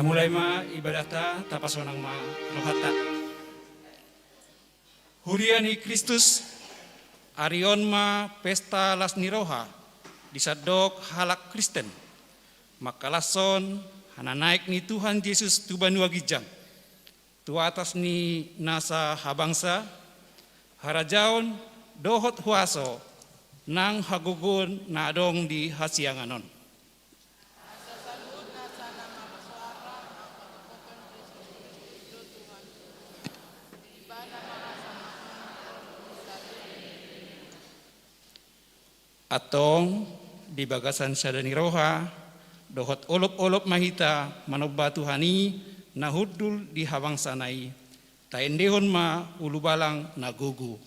mulai ma ibadah tapasonang ma rohata. Huriani Kristus arion ma pesta las niroha disadok halak Kristen. Makalason hana naik ni Tuhan Yesus tu banua gijang. Tu atas ni nasa habangsa harajaon dohot huaso nang hagugun na adong di hasianganon. Atong di bagasan sadani roha dohot olop-olop mahita manoba Tuhani nahudul di habang sanai taendehon ma ulubalang nagugu.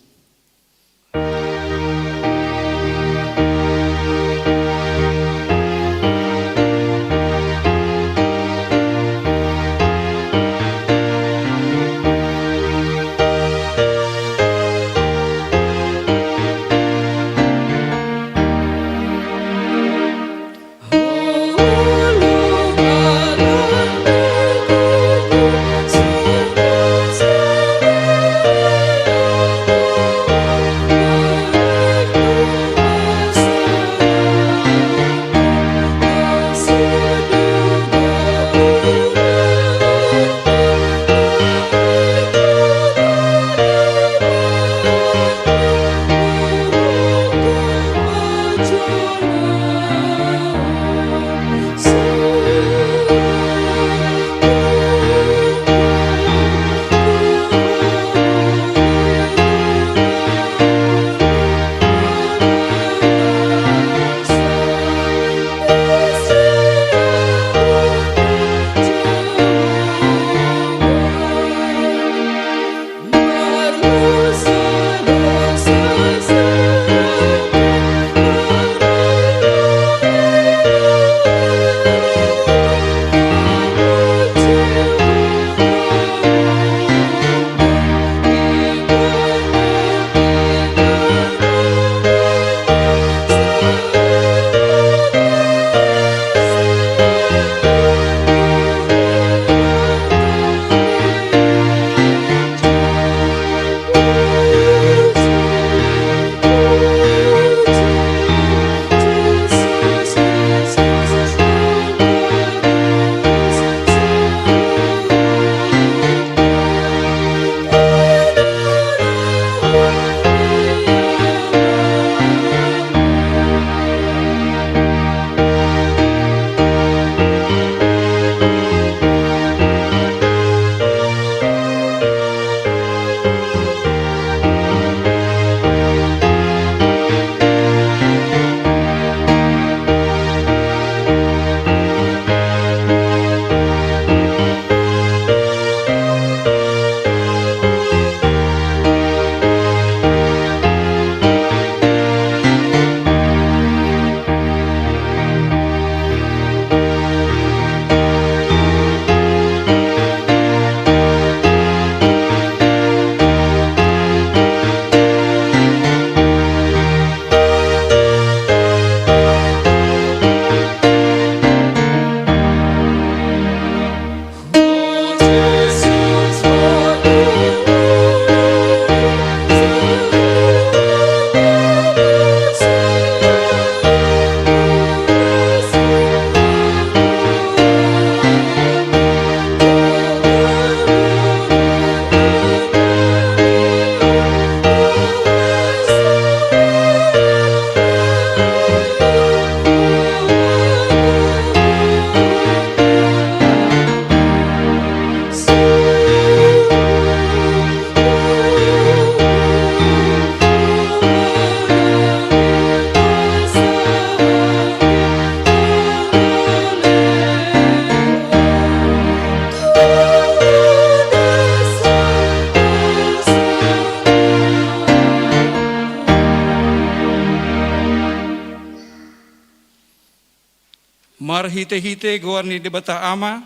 Marhite-hite guarni debata ama,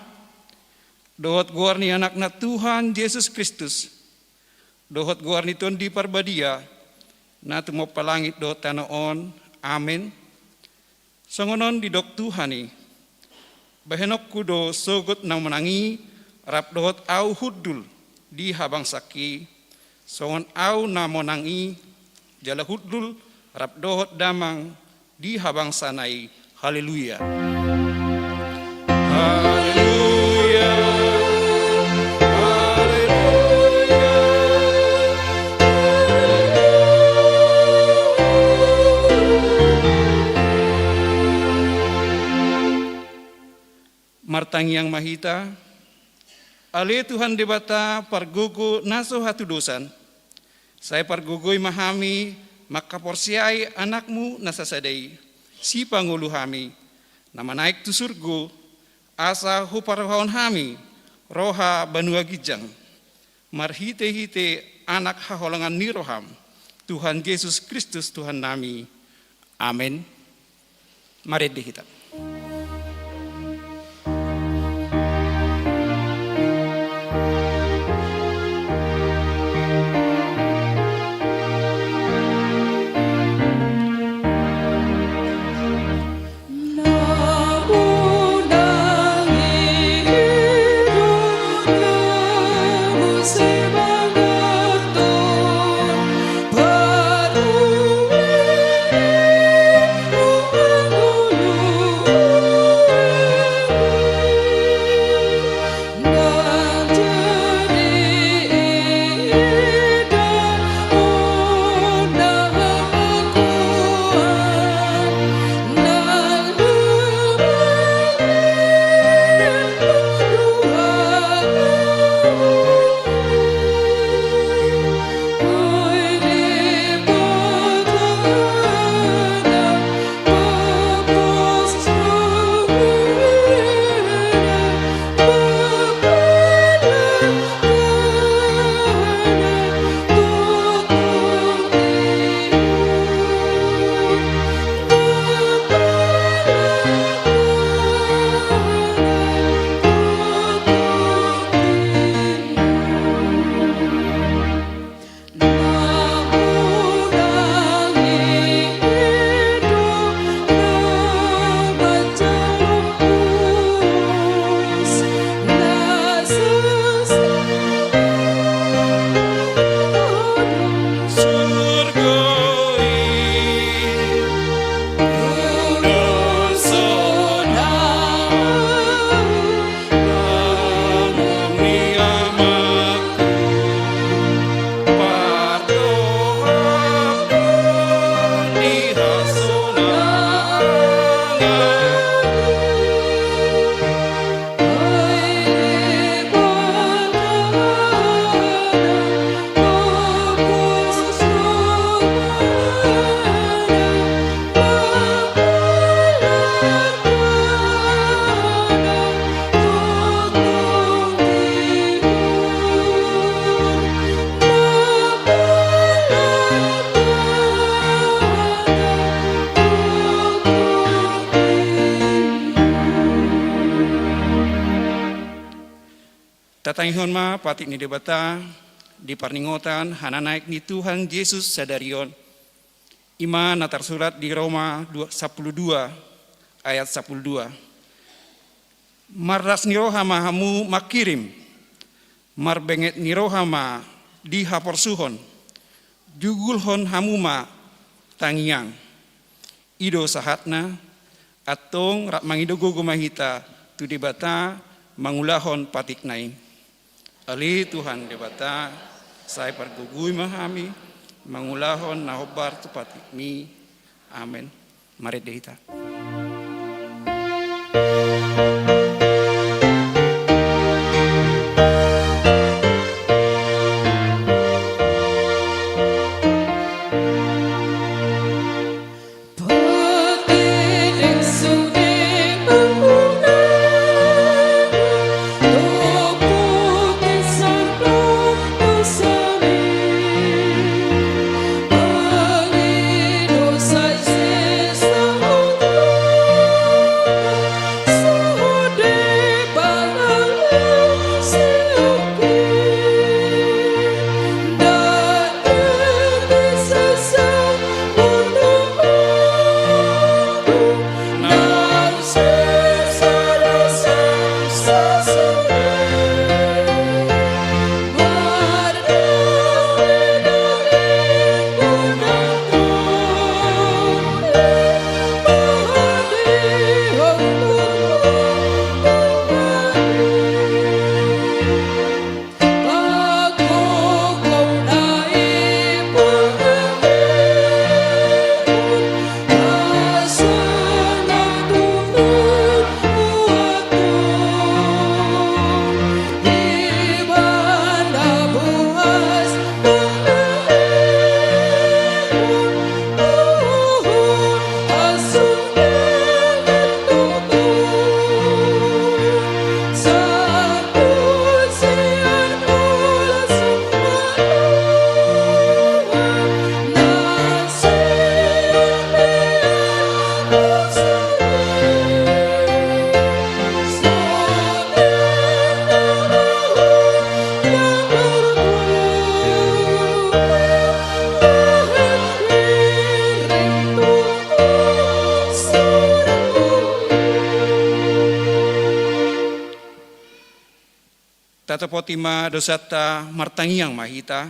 dohot guarni anak na Tuhan Yesus Kristus, dohot guarni Tuhan di parbadia, na tumo palangit dohot tanoon, amin. Sangonon di dok Tuhani, Bahenok kudo sogot na menangi rap dohot au hudul di habang saki songon au na menangi jala hudul rap dohot damang di habang sanai. Haleluya. Haleluya. Martang yang mahita, ale Tuhan debata pargogo naso hatu dosan. Saya pargogoi mahami maka porsiai anakmu nasasadai. Si pangulu hami, nama naik tu surgo, asa huparahon hami, roha banua gijang. Marhite-hite anak haholangan niroham, Tuhan Yesus Kristus Tuhan nami. Amin. Mari dihita. Tatangihon ma patik ni debata di parningotan hana naik ni Tuhan Yesus sadarion. Ima natar surat di Roma 12 ayat 12. Marras nirohama hamu makirim, marbenget nirohama di haporsuhon, jugulhon hamuma tangiang. Ido sahatna, atong rak mangidogo gumahita tu debata mangulahon patik nain. Ali Tuhan debata saya pergugui mahami mangulahon nahobar tu patik mi. Amin. Mari dehita. Oh tatapotima dosata martangiang mahita.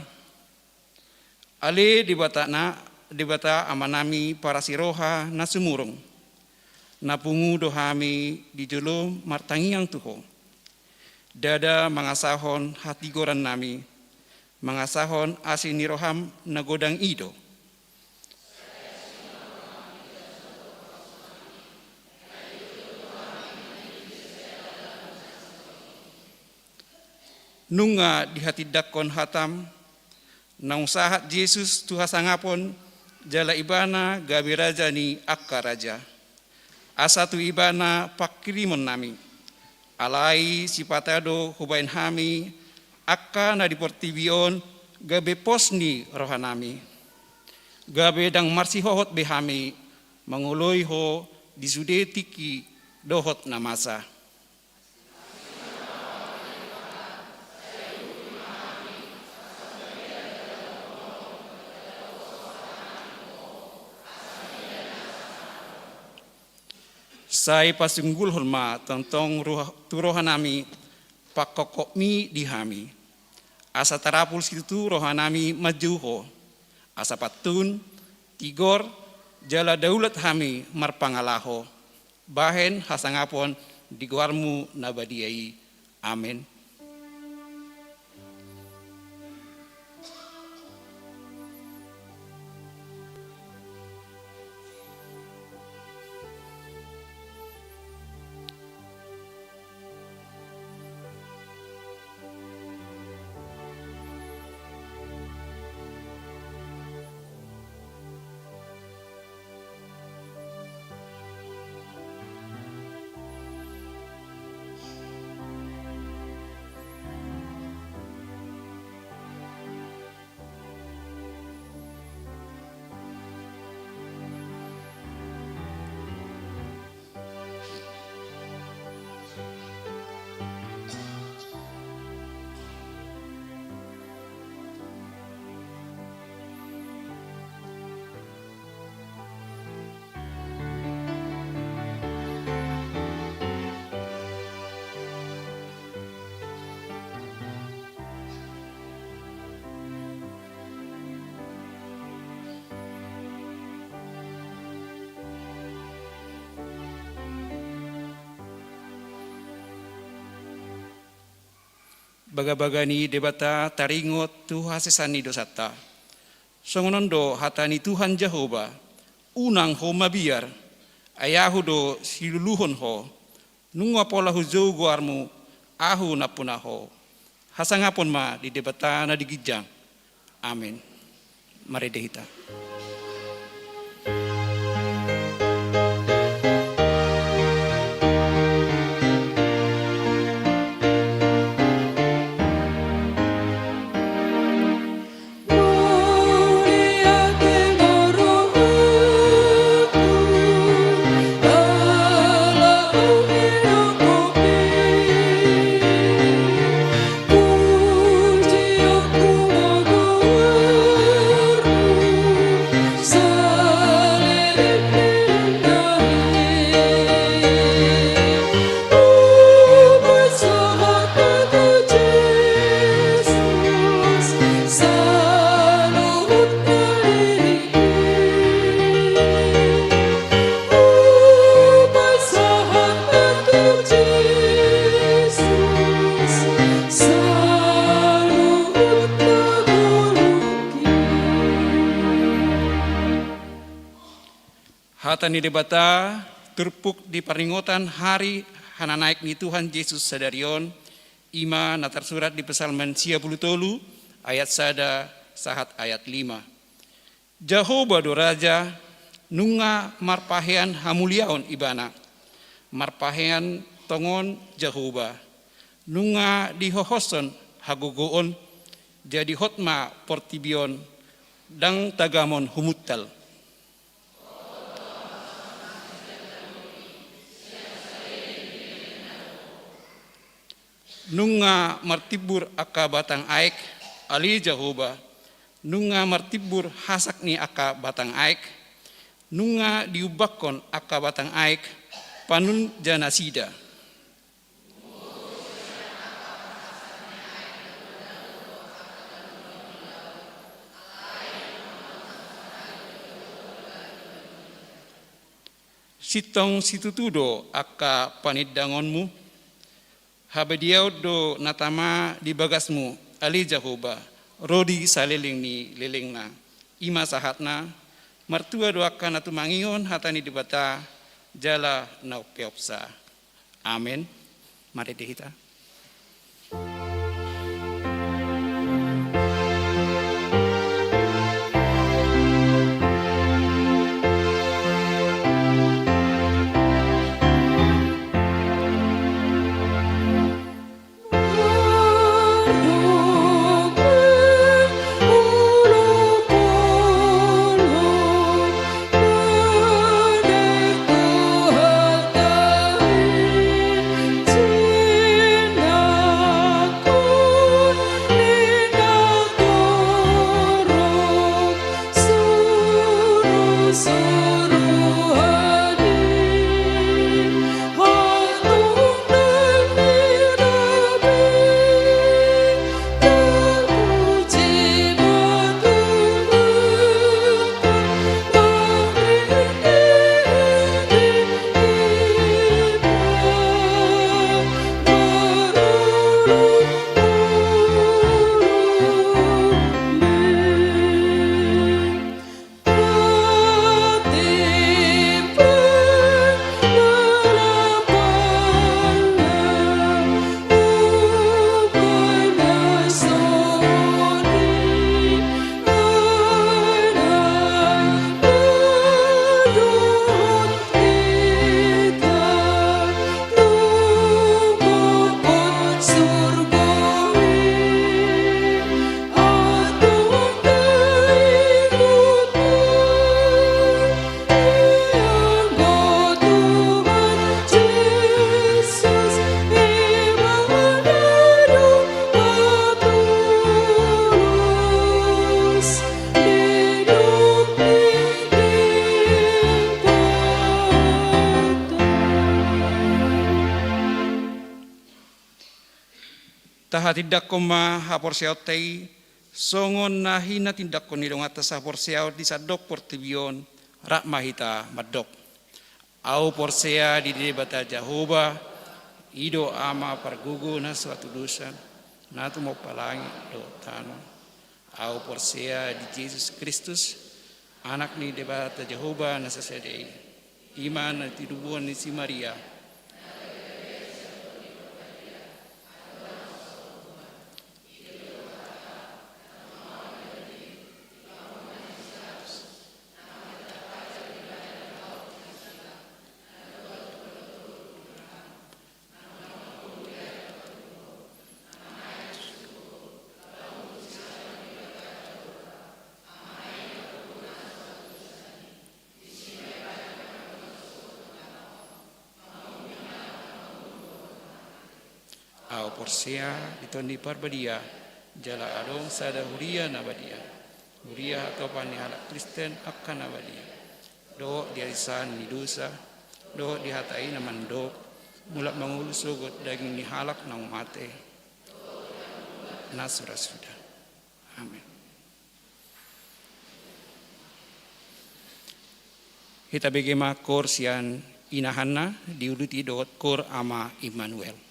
Ale dibata amanami para siroha na sumurong. Napungu dohami di jolo martangiang tuho. Dada mangasahon hati goran nami. Mangasahon asin niroham nagodang ido. Nunga di hati dakon hatam, naung sahat Yesus Tuhan sangapon, jala ibana gabi raja ni akka raja. Asa tu ibana pakirimon nami, alai sipatado hubain hami, akka na diportibion gabe posni rohanami. Gabe dang marsihohot behami, manguloi ho disudetiki dohot namasa. Sai pasunggul hulma tentang rohanami pakokok mi dihami. Asa tarapul situ rohanami majuho. Asa patun tigor jala daulat hami marpangalaho. Bahen hasangapon diguarmu nabadiai. Amin. Baga-bagani debata taringot Tuhan sesani dosata. Songonondo hatani Tuhan Jehovah, unang ho mabiar, ayahu do siluluhon ho, nungwa pola hujau guarmu, ahu napuna ho. Hasangapon ma di debata na digijang. Amin. Mari dehita. Hatani debata terpuk di peringatan hari hana naik ni Tuhan Yesus sadarion ima na tersurat di Psalmen 30 ayat sada sahat ayat 5. Jehovah do raja nunga marpahean hamuliaon ibana. Marpahean tongon Jehovah. Nunga dihohoson hagogoon jadi hotma portibion dang tagamon humuttal. Nunga martibur aka batang aik ali Jehovah. Nunga martibur hasak ni aka batang aik. Nunga diubakon aka batang aik panun janasida. sitong situtudo aka panidangonmu, habadiaw do natama di bagasmu, ali Jehovah, rodi saliling ni liling na, ima sahat na, martua do akan atu mangingon hatani di bata, jala na upiopsa. Amin. Mari dihita. Taha tidak koma hapor siautei songon nahi na tindak ko nilong atas hapor siaut di sadok portibion rak mahita madok. Au porsea di debata Jehovah ido ama pargugu na suatu dosa na tu mau palangi do tano. Au porsea di Yesus Kristus anak ni debata Jehovah na sasedei iman na tidubuan ni si Maria. Au porsea ditoni parbadia jala adong sada huria nabadia huria atau pani halak Kristen akan nabadia do diarisan ni dosa do dihatai naman do mulak mangulus sugot daging ni halak nang mate nasura sudah. Amin. Kita bagaimana kor sian inahanna diuluti dot kor ama Immanuel.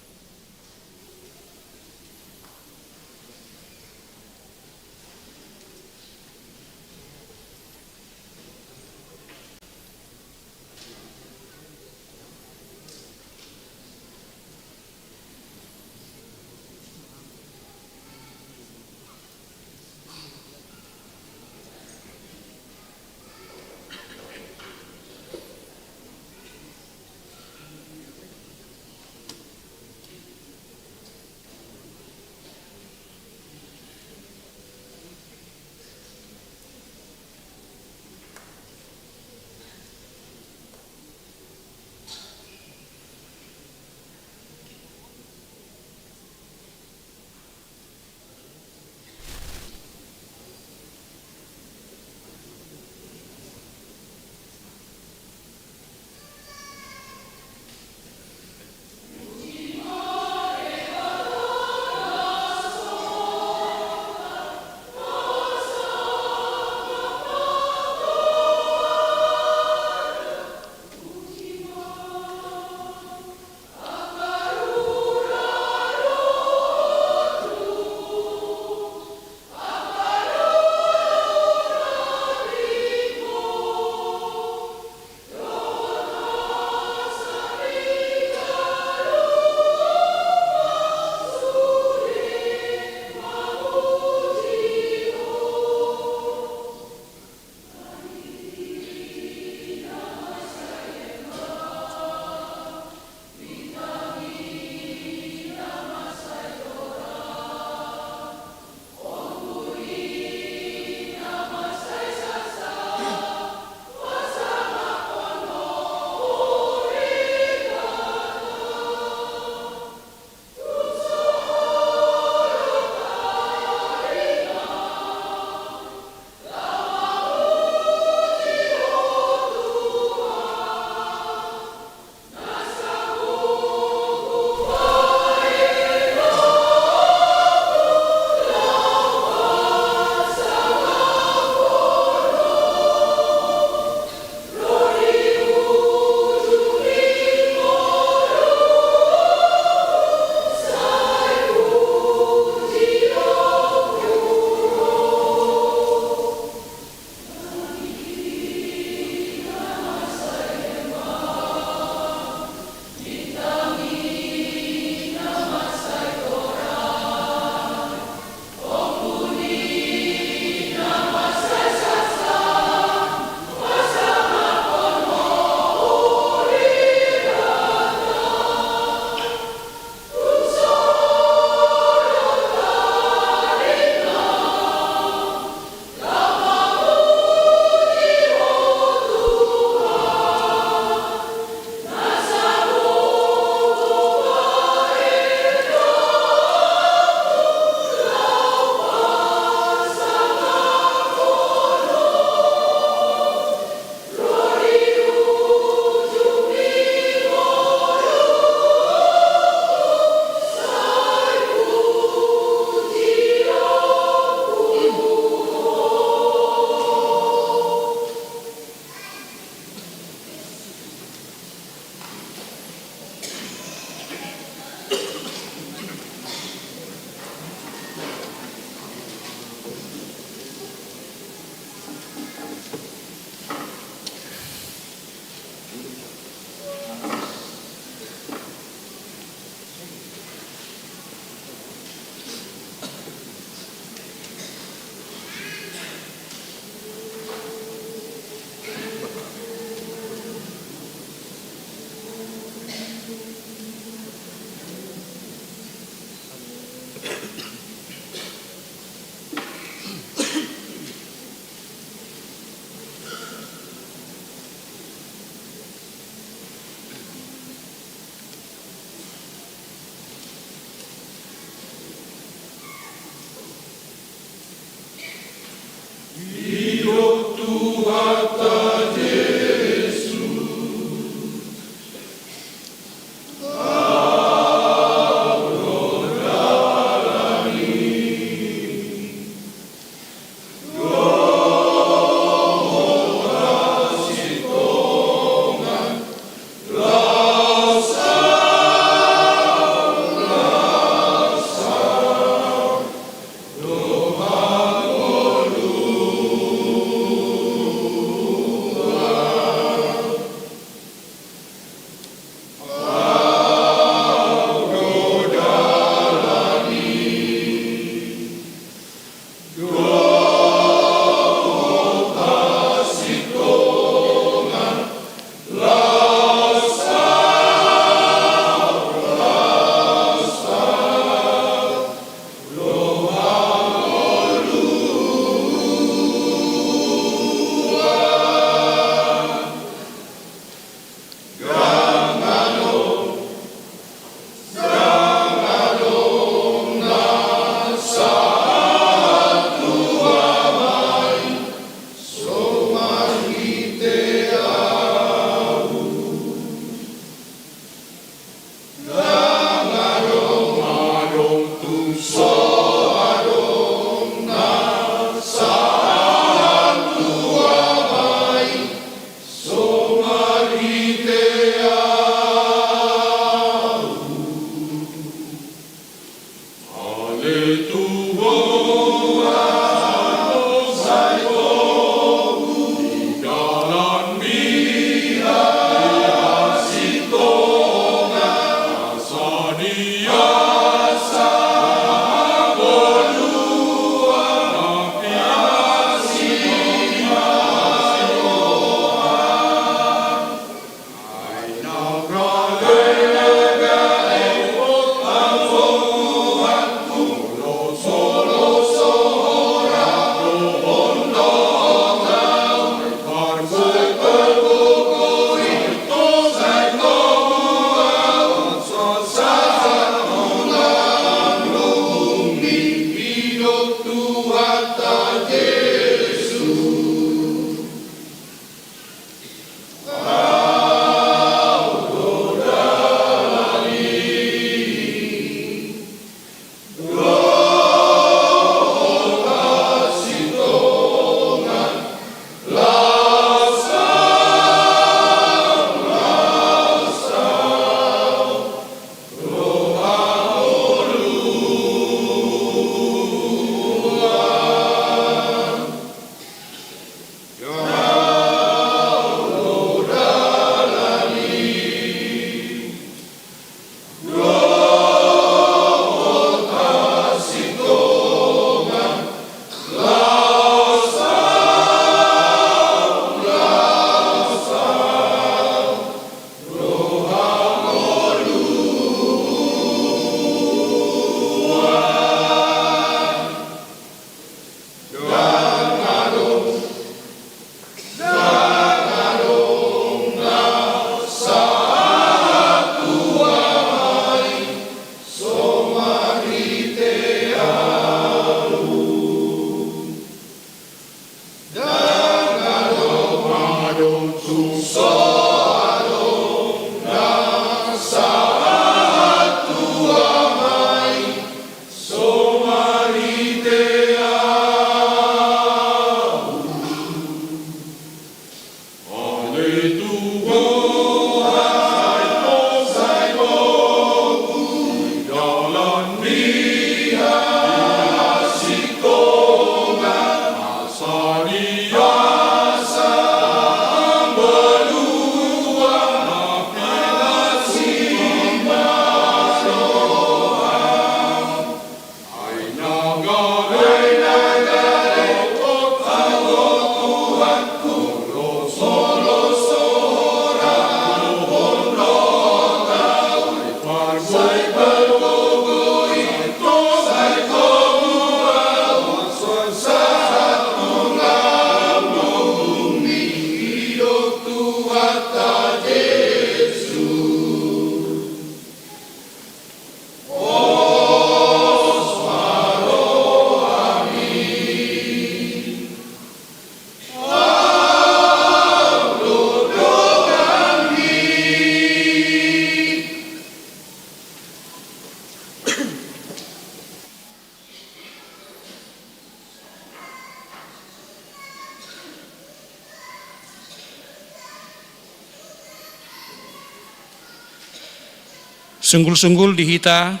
Sunggul-sunggul dihita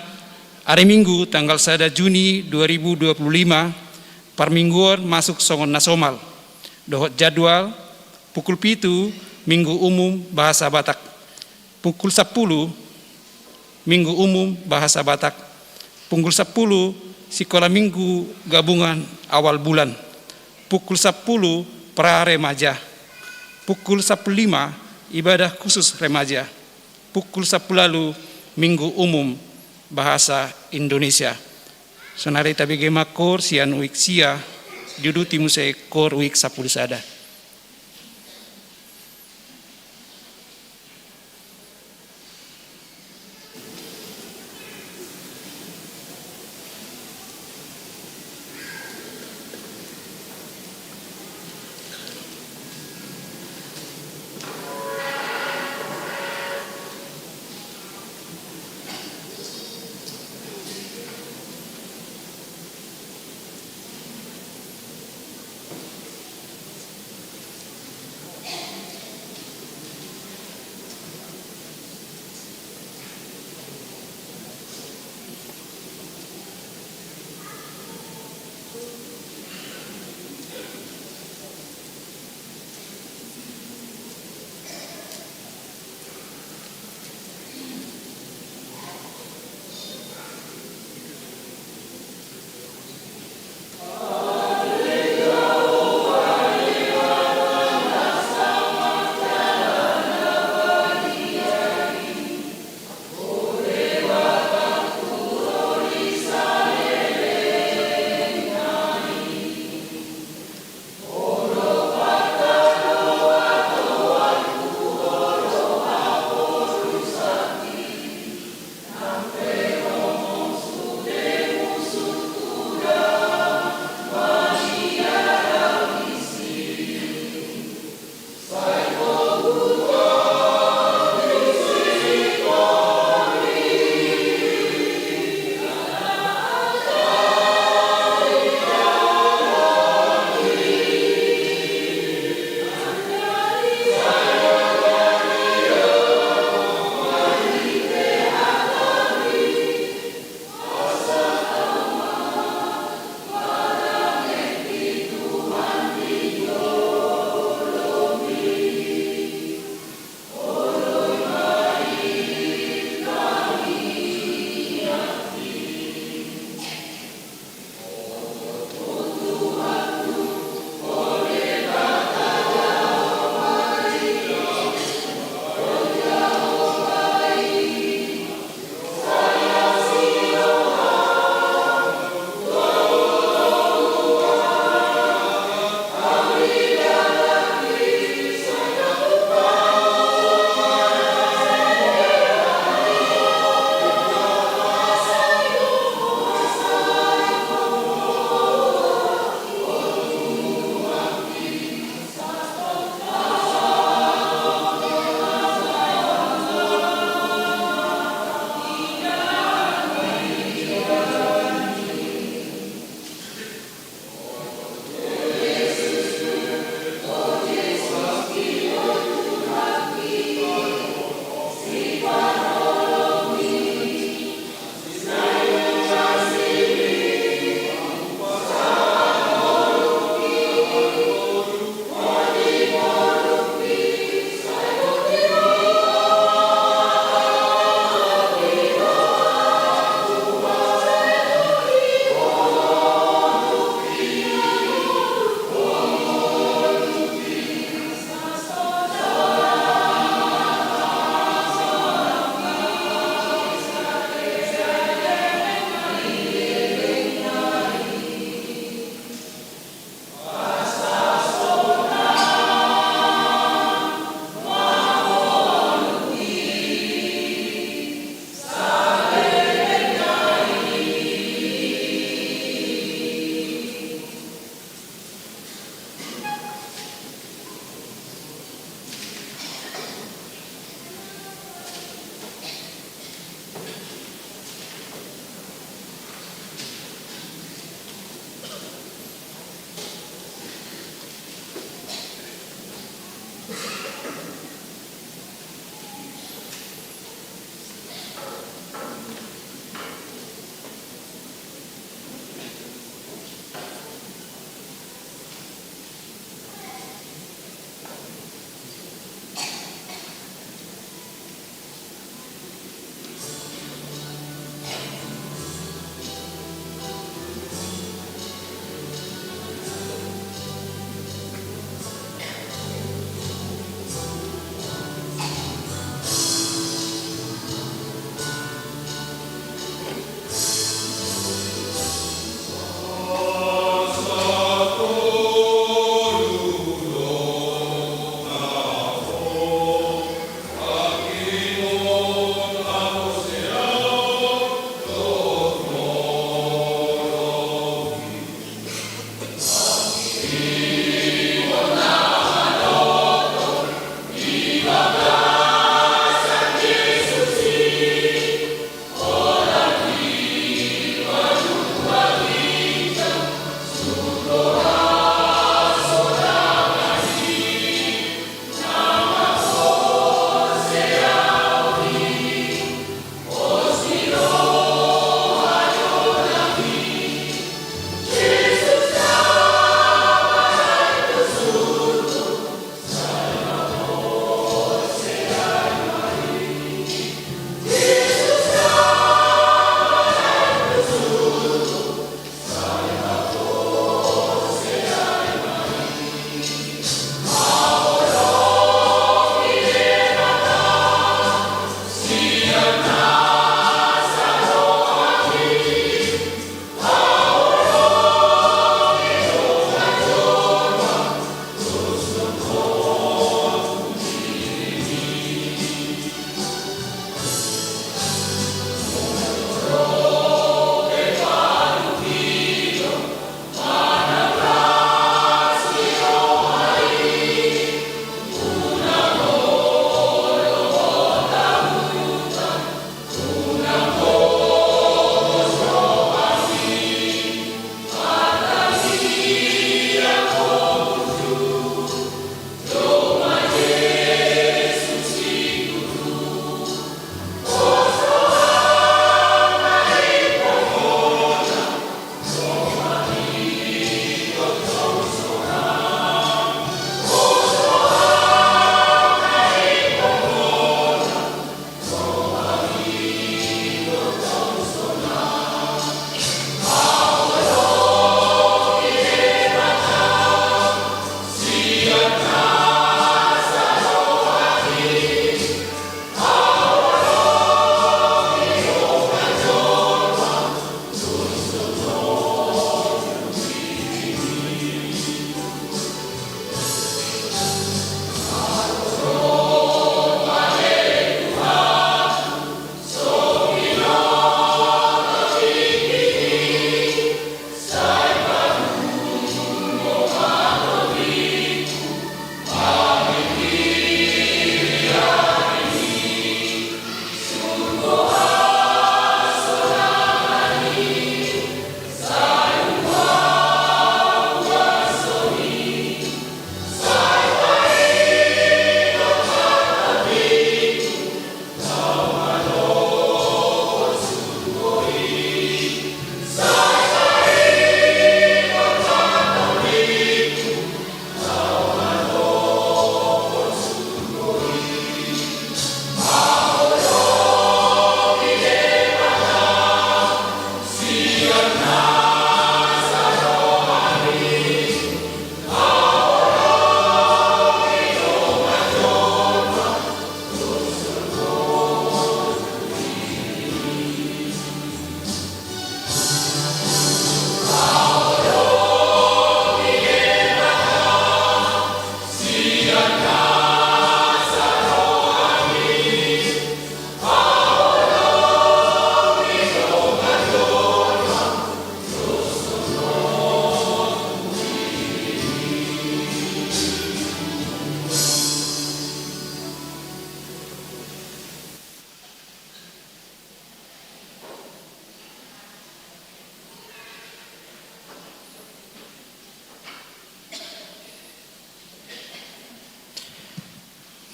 hari Minggu tanggal 1 Juni 2025 permingguan masuk songon nasional. Dohot jadwal pukul 7 Minggu Umum Bahasa Batak. Pukul 10 Minggu Umum Bahasa Batak. Pukul 10 Sekolah Minggu Gabungan Awal Bulan. Pukul 10 pra remaja. Pukul 10.05 ibadah khusus remaja. Pukul 10 lalu Minggu Umum Bahasa Indonesia. Sonari tabige makor sian uik sia juduti musai kor uik 10 sada.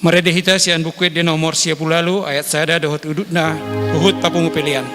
Merede hita sian bukuet de nomor 10 lalu ayat sada dohot udutna uhut papungu pilihan.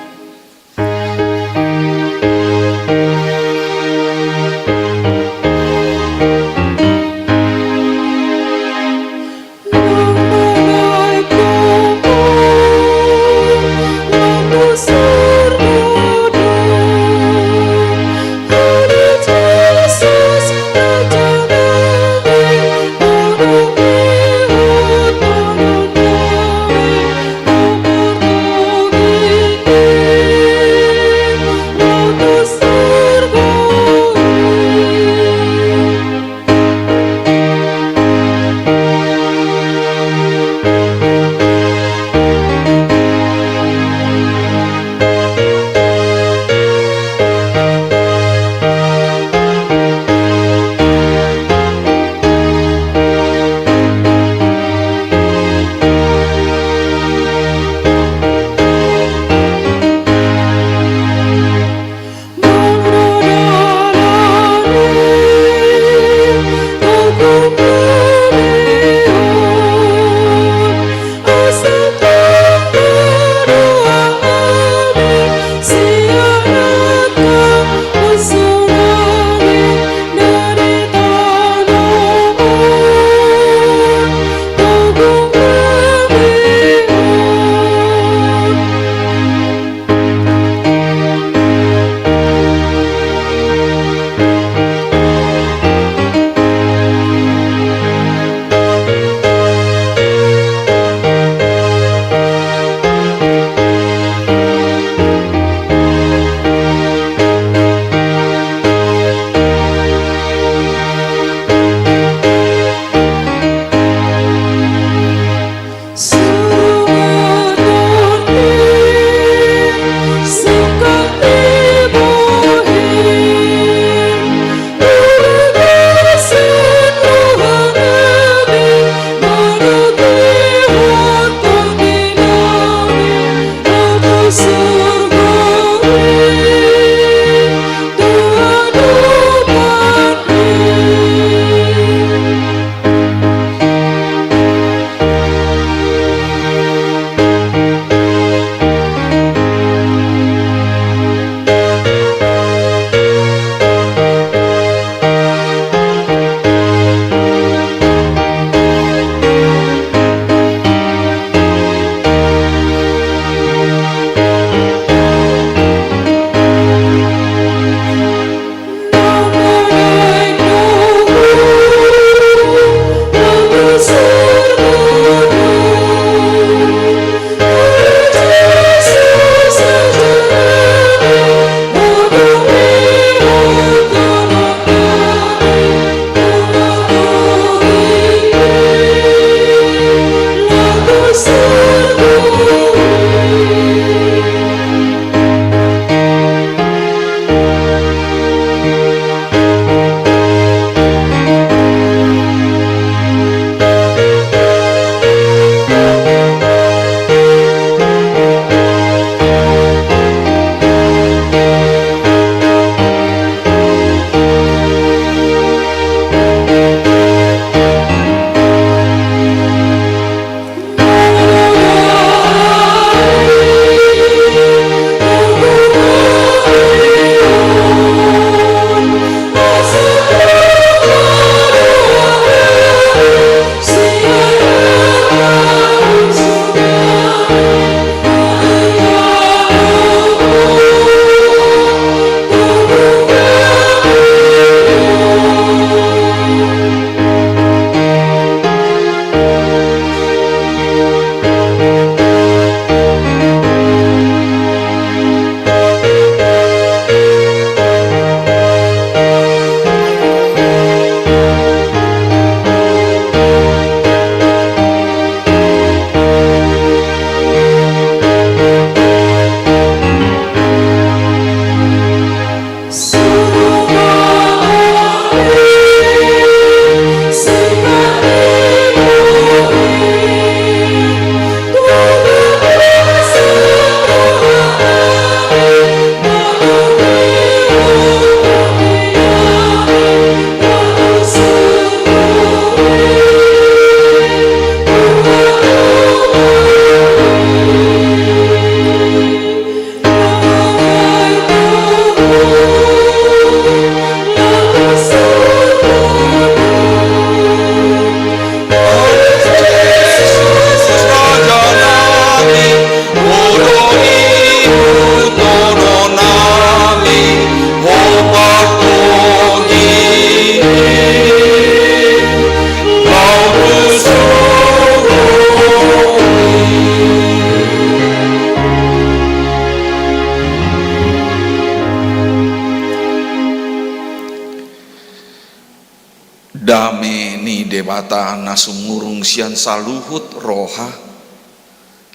Dame ni debata nasumurung sian saluhut roha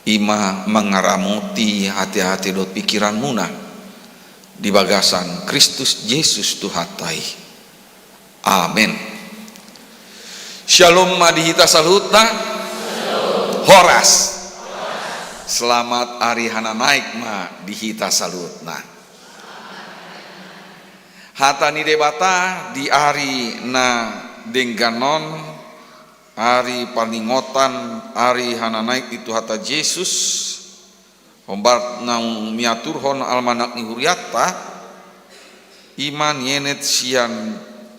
ima mengaramuti hati-hati dot pikiran muna di bagasan Kristus Yesus Tuhatai. Amin. Shalom madihita salutna. Horas. Selamat hari hana naik ma dihita salutna. Hatani debata di hari na dengganon hari paningotan hari hana naik itu hata Yesus hombar nang miaturhon almanak ni huriatta iman yenet sian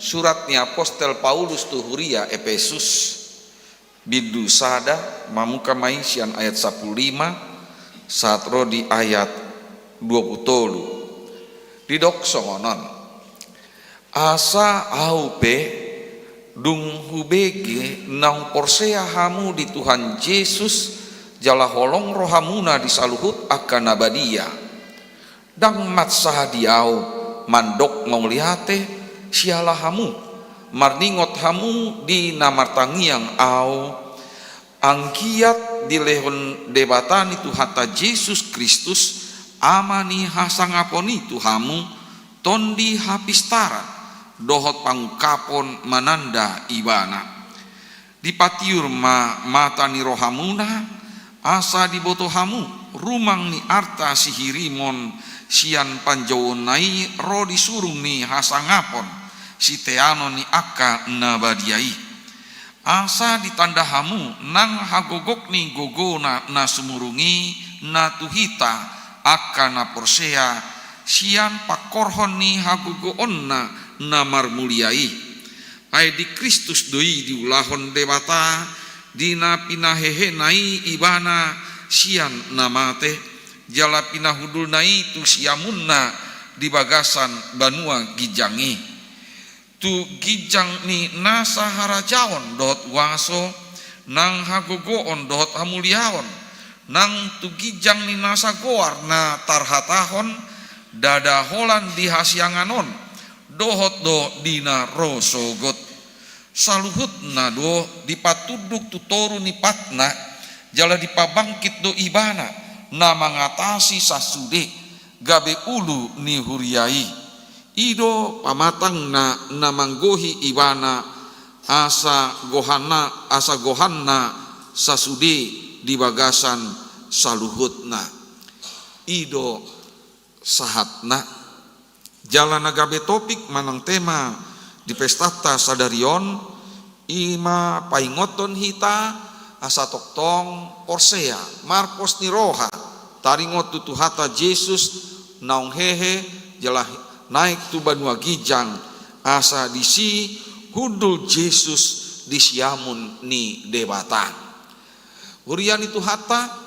surat ni apostel Paulus tu huria Efesus bidu sada mamuka mai sian ayat 15 satro di ayat 20 didok songonon asa aupe dung hubege nang porsea hamu di Tuhan Yesus jala holong rohamuna disaluhut akan abadia dang mat sahadiau mandok mauliate sialah hamu marningot hamu di namartangiang au angkiat di lehon debatan itu hatta Yesus Kristus amani hasangaponi tu hamu tondi hapistara dohot pangkapon mananda ibana dipatiur mata ni rohamuna asa diboto hamu rumang ni arta sihirimon sian panjawon nai ro disurung ni hasangapon si teano ni akka nabadiai asa ditanda hamu nang hagogok ni gogona na sumurungi na tuhita akka na porsea sian pakorhon ni hagogoon na marmuliai ai di Kristus doi diulahon debata dina pinahehe nai ibana sian namate jala pinahudul nai tu siamunna di bagasan banua gijangi tu gijang ni nasa harajaon dot waso nang hagogoon dot hamuliaon nang tu gijang ni nasa goar na tarhatahon dada holan di hasianganon dohot do dina rosogot saluhut na do dipatuduk tutoru ni patna jala dipabangkit do ibana na mangatasi sasude gabe ulu ni huriai ido pamatang na manggohi ibana asa gohanna sasude di bagasan saluhutna ido sahatna jalan agabe topik manang tema di pestata sadarion ima paingoton hita asa toktong porsea Markos ni roha taringot tutuhata Yesus naung hehe jalah naik tu banua gijang asa disi hudul Yesus disiamun ni debata hurian itu hata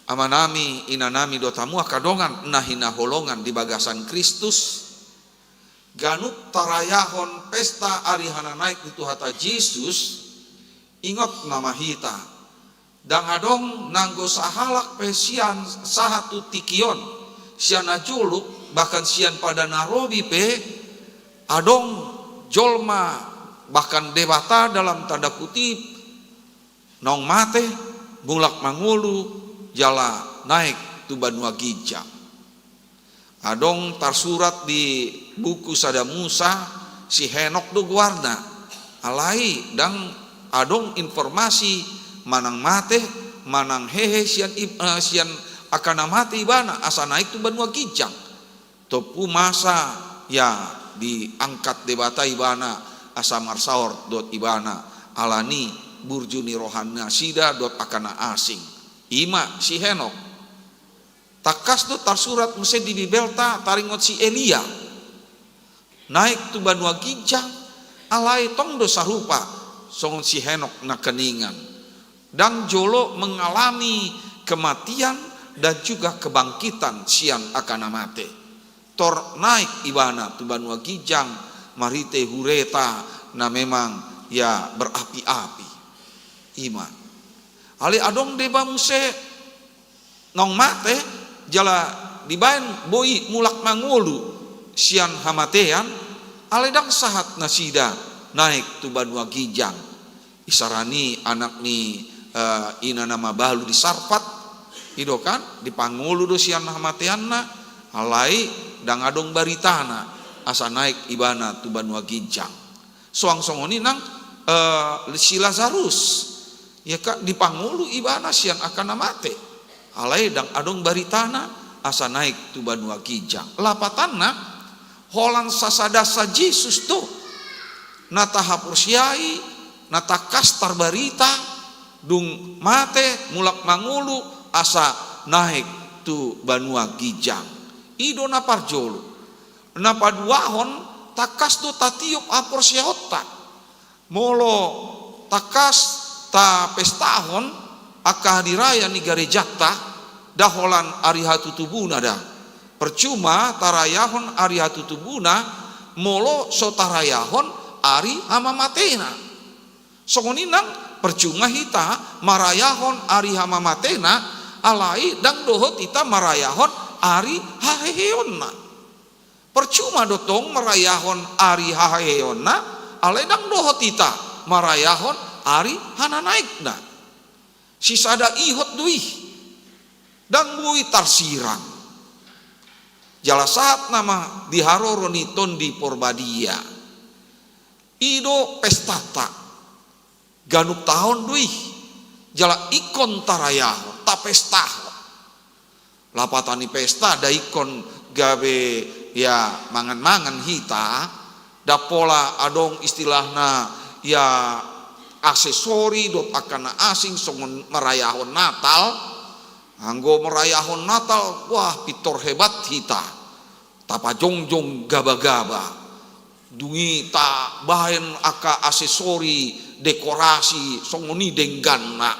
amanami inanami dotamu akadongan nahina holongan di bagasan Kristus ganuk tarayahon pesta arihana naik itu hata Yesus ingot nama hita dang adong nanggo sahalak pesian sahatu tikion sian ajuluk bahkan sian pada narobi pe adong jolma bahkan debata dalam tanda kutip nong mate bulak mangulu jala naik tu banua gijang adong tarsurat di buku sada Musa si Henok do guarna alai dang adong informasi manang mate manang hehe sian akan mati ibana asa naik tu banua gijang topu masa ya diangkat debata ibana asa marsaor dot ibana alani burjuni rohana sida dot akana asing ima si Henok takas tu tarsurat mese di bibelta taringot si Elia naik tu banua gijang alai tong do sarupa songon si Henok na keningan dan jolo mengalami kematian dan juga kebangkitan sian akan mate tor naik ibana tu banua gijang marite hureta na memang ya berapi-api ima ali adong deba muse nong mate jala dibaen boi mulak mangulu sian hamatean aledang sahat nasida naik tu Banua Gijang. Isarani anak ni ina nama balu di Sarpat ido kan di Pangulu do sian hamateanna alai dang adong baritana asa naik ibana tu Banua Gijang. Soang songoni nang si Lazarus ya kak di Pangulu ibana sian akan namate alai dang adong baritana asa naik tu Banua Gijang. Lapatanna holan sasadasa Yesus tuh nata hapursiai nata kastar barita dung mate mulak mangulu asa naik tu Banua Gijang. Ido na parjolo na paduahon takas tu tatiup apursiaota molo takas ta pestahon aka hadiraya ni garejata daholan ari hatutubuna dah percuma tarayahon ari hatutubuna molo so tarayahon ari hamamatena songoninang percuma hita marayahon ari hamamatena alai dang dohot ita marayahon ari haheheonna percuma dotong marayahon ari haheheonna alai dang dohot ita marayahon ari hananaikna sisada ihot duih dang bui tarsirang jala saat nama diharoroniton di Porbadia ido pestata ganuk tahun duih jala ikon tarayahon ta pestahon lapatani pesta da ikon gawe ya mangan-mangan hita da pola adong istilahna ya aksesori dot akana asing songon merayahon Natal anggo merayahon Natal wah pitor hebat hita tapa jongjong gaba-gaba dungi ta bahen aka aksesori dekorasi songoni dengganna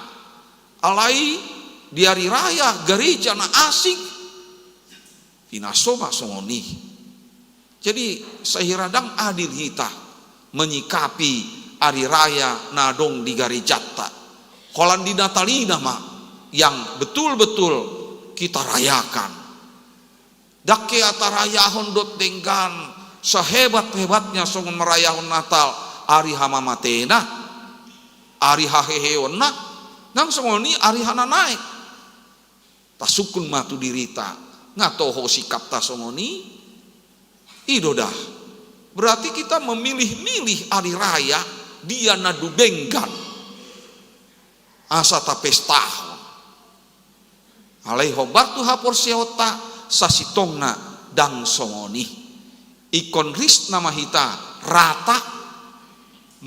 alai di hari raya gereja na asing pinasoma songoni. Jadi sehiradang adil hita menyikapi hari raya nadong di garejata kolan di Natalina mah yang betul-betul kita rayakan dake atarayahon dot denggan sehebat-hebatnya songon merayahon Natal ari hamamatena ari haheheonna nang songoni ari hana naik tasukun matu dirita ngatoho sikap tasongoni idodah berarti kita memilih-milih hari raya dia nadu denggan asa ta pestahon alai hobar tu hapor seota sasitongna dang songoni ikon ris nama hita rata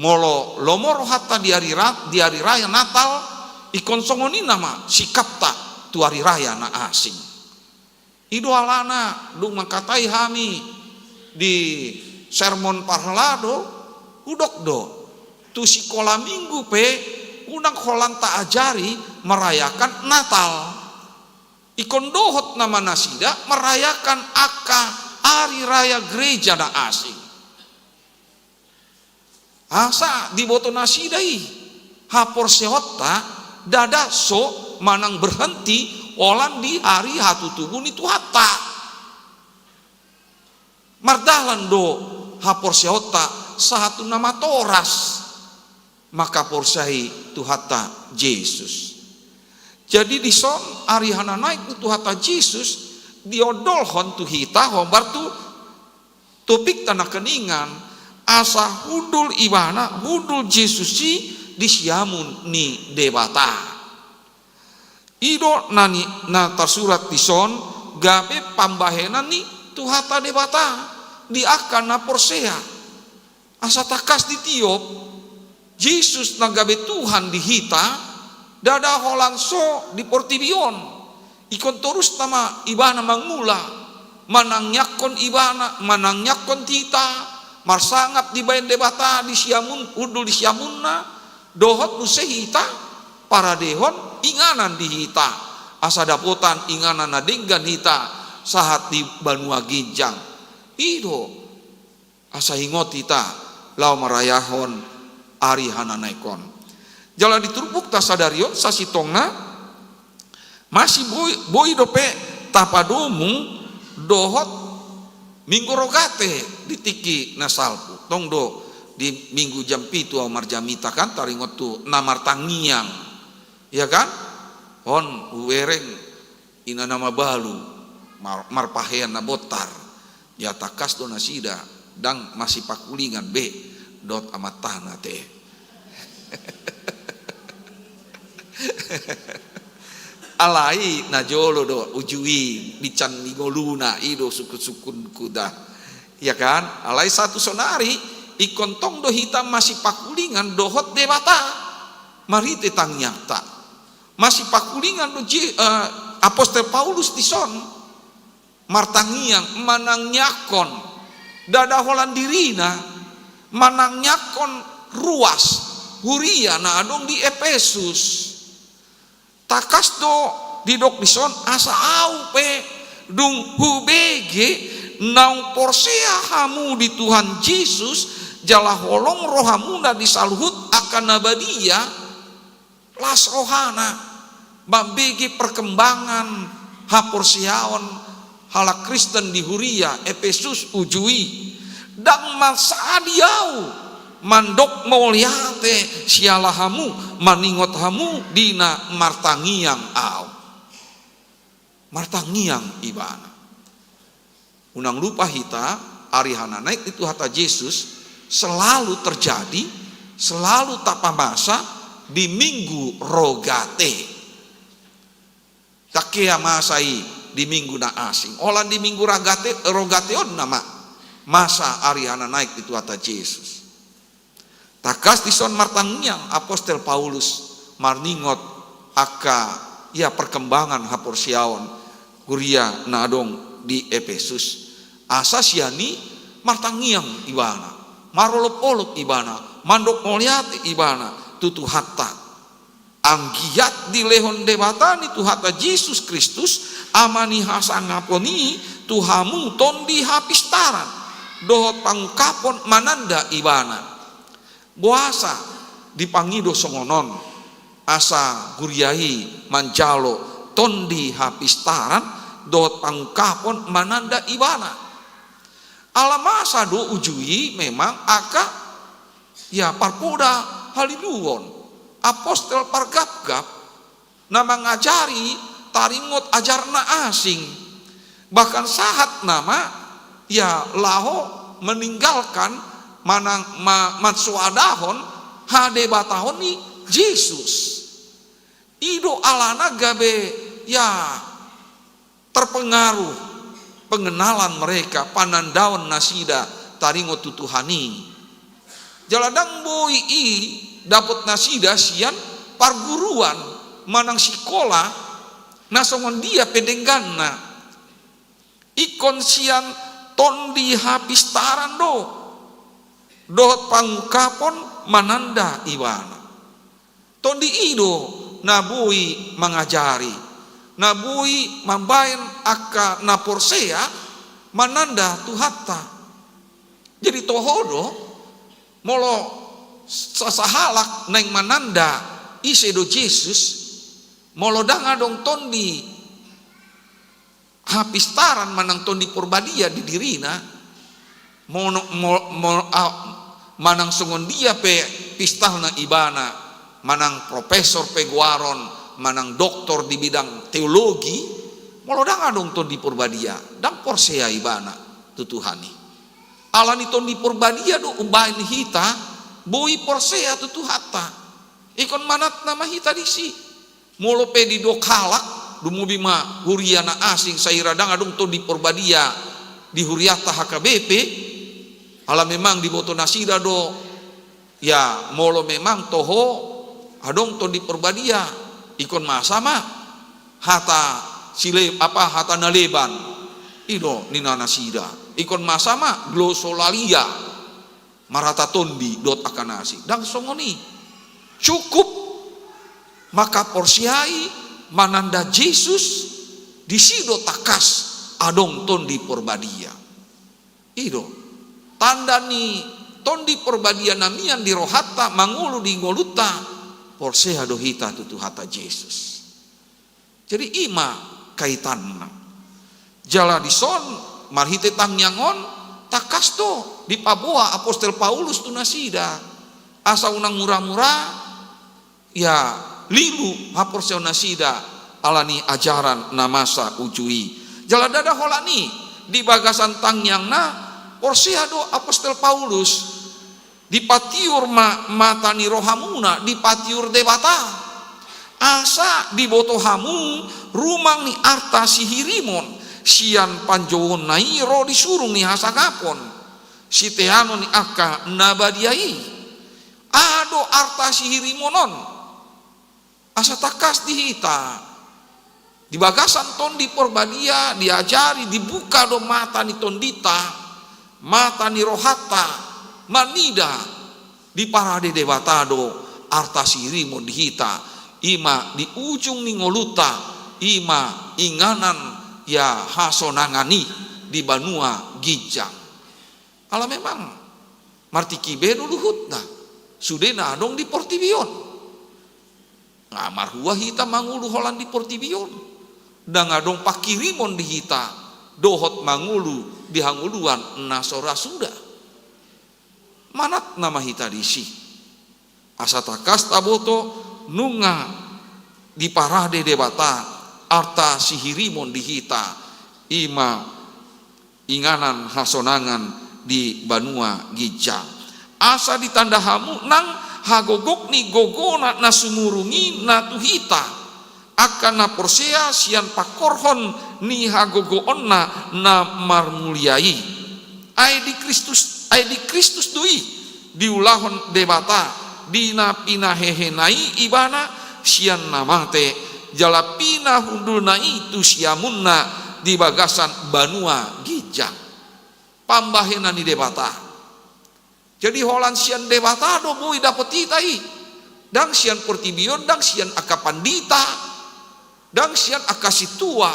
molo lomor hatta di hari raya Natal ikon songoni nama sikapta tu hari raya na asing ido alana dung makatai hami di sermon parlado udok do tu sikola minggu pe unang holan tak ajari merayakan Natal ikon dohot nama nasida merayakan aka hari raya gereja na asing asa di boto nasidai hapor seota dada so manang berhenti olan di hari hatutubun itu hatta mardalan do hapor seota satu nama toras maka porsai tu hatta Yesus jadi di son hari hana naik tu hatta Yesus diodolhon tu hita hombar tu topik tanah keningan asa hudul ibana hudul Yesus si disiamun ni debata ido nani na tersurat di son gabe pambahenan ni tuhata debata di akan na porsea asa takas ditiop Yesus na gabe Tuhan dihita dada holan so di portibion ikon terus nama ibana mangula manang nyakon ibana manang nyakon tita marsangap di bayan debata di siamun udul di siamunna dohot nusehita para dehon inganan dihita asa dapotan inganan nadenggan hita sahat di Banua Gijang ido asa hingot hita lau marayahon ari hananaikon jala diturupuk tasadario sasitongna masih boy dope tapadomu dohot minggu rogate ditiki nasalpu tong do di minggu jam pitu marjamita kan taringot tu namar tangiang, ya kan? On uwereng ina nama balu marpahean na botar, ya takas do nasida dang masih pakulingan be dot amat tanah teh. Alai na jolo do ujui bican migoluna ido sukun kuda, ya kan? Alai satu sonari ikontong do hitam masih pakulingan dohot debata marite tang nyata masih pakulingan do apostol Paulus tison martangiang manang nyakon dada holan dirina manang nyakon ruas huria na adong di Efesus takas do di dok dison asa au pe dung hubege naung porsea hamu di Tuhan Yesus jala holong rohamuna disaluhut akan nabadia las rohana bambegi perkembangan haporsiaon halak Kristen di Huria Efesus ujui dang masadiau mandok mauliate sialahamu maningot hamu dina martangiang au martangiang ibana unang lupa hita arihana naik itu hata Yesus selalu terjadi, selalu tapamasa di minggu rogate. Takea masai di minggu na asing. Olan di minggu rogate on nama masa arihana naik itu hata Yesus. Takas dison martangiang apostol Paulus marningot aka ya perkembangan haporsiaon kuria nadong di Efesus. Asasiani martangiang ibana. Marolop-olop ibana, mandok moliati ibana, tutu hatta. Anggiat di lehon debatani tu hatta Yesus Kristus amani hasangaponi tuhamu tondi hapistaran dohot pangkapon mananda ibana. Boasa dipangido songonon asa guriahi manjalo tondi hapistaran dohot pangkapon mananda ibana. Alamasa do ujui memang aka ya parpoda haliduon apostol pargap-gap nama ngajari taringot ajarna asing bahkan sahat nama ya laho meninggalkan manang matsuadahon hade batahon ni Yesus ido alana gabe ya terpengaruh pengenalan mereka panandawan nasida taringo tutuhani jaladang boy i dapat nasida sian parguruan manang sikola nasongon dia pedengganna ikon sian tondi hapistaran dohot pangkapon mananda iwana tondi ido nabui mangajari nabui mambain aka naporsea mananda tuhatta jadi tohodo molo sasahalak neng mananda isedo Yesus molo danga dong tondi hapistaran manang tondi purbadia di dirina manang songon dia pe pistahna ibana manang profesor pe guaron manang doktor di bidang teologi molodang adong ton di purbadia dang porsea ibana tutuhani alani ton di purbadia do ubain hita boi porsea tutuhata ikon manat nama hita disi molo pe di dok halak dumubi ma huriana asing saira dang adong ton di purbadia di huriata HKBP ala memang di boto nasida do ya molo memang toho adong ton di purbadia ikon masama hata sile hata naleban ido nina nasida ikon masama glosolalia marata tondi dot akanasi dang songoni cukup maka porsiai mananda Yesus disido takas adong tondi porbadia ido tanda ni tondi porbadia namian di rohata mangulu di ngoluta porsea dohita tutu hata Yesus. Jadi ima kaitanna. Jala dison marhite tang nyangon takas to di Papua Apostel Paulus tu nasida asa unang murah-murah ya lilu haporse nasida alani ajaran namasa ujui jaladada holani di bagasan tangyangna porsiado Apostel Paulus dipatiur matani rohamuna dipatiur debata asa diboto hamu rumang ni arta sihirimon sian panjowon nairo disurung ni hasagapon si teano ni aka nabadiai ado arta sihirimonon asa takas dihita di bagasan ton di porbadia diajari dibuka do mata ni tondita mata ni rohata manida di parade debatado arta sihirimon dihita ima di ujung ni ngoluta ima inganan ya hasonangani di Banua Gijang. Ala memang martiki bedo luhutna sudena dong di Portibion. Ngamar hua hita mangulu holan di Portibion. Dan adong pakirimon di hita dohot mangulu di hanguluan nasora suda. Manat nama hita disi. Asa takas taboto nunga di parade debata arta sihirimon dihita ima inganan hasonangan di Banua Gijang asa ditanda hamu nang hagogok ni gogona nasumurungi natuhita akan na porsea sian pakorhon ni hagogoonna na marmuliai ai di Kristus dui diulahon debata dina pinahehenai ibana sian namate jalapina hundulna itu siamunna di bagasan Banua Gijang pambahena ni debata jadi holan sian debata do mui dapet itai dang sian Portibion dang sian aka pandita dang sian aka situa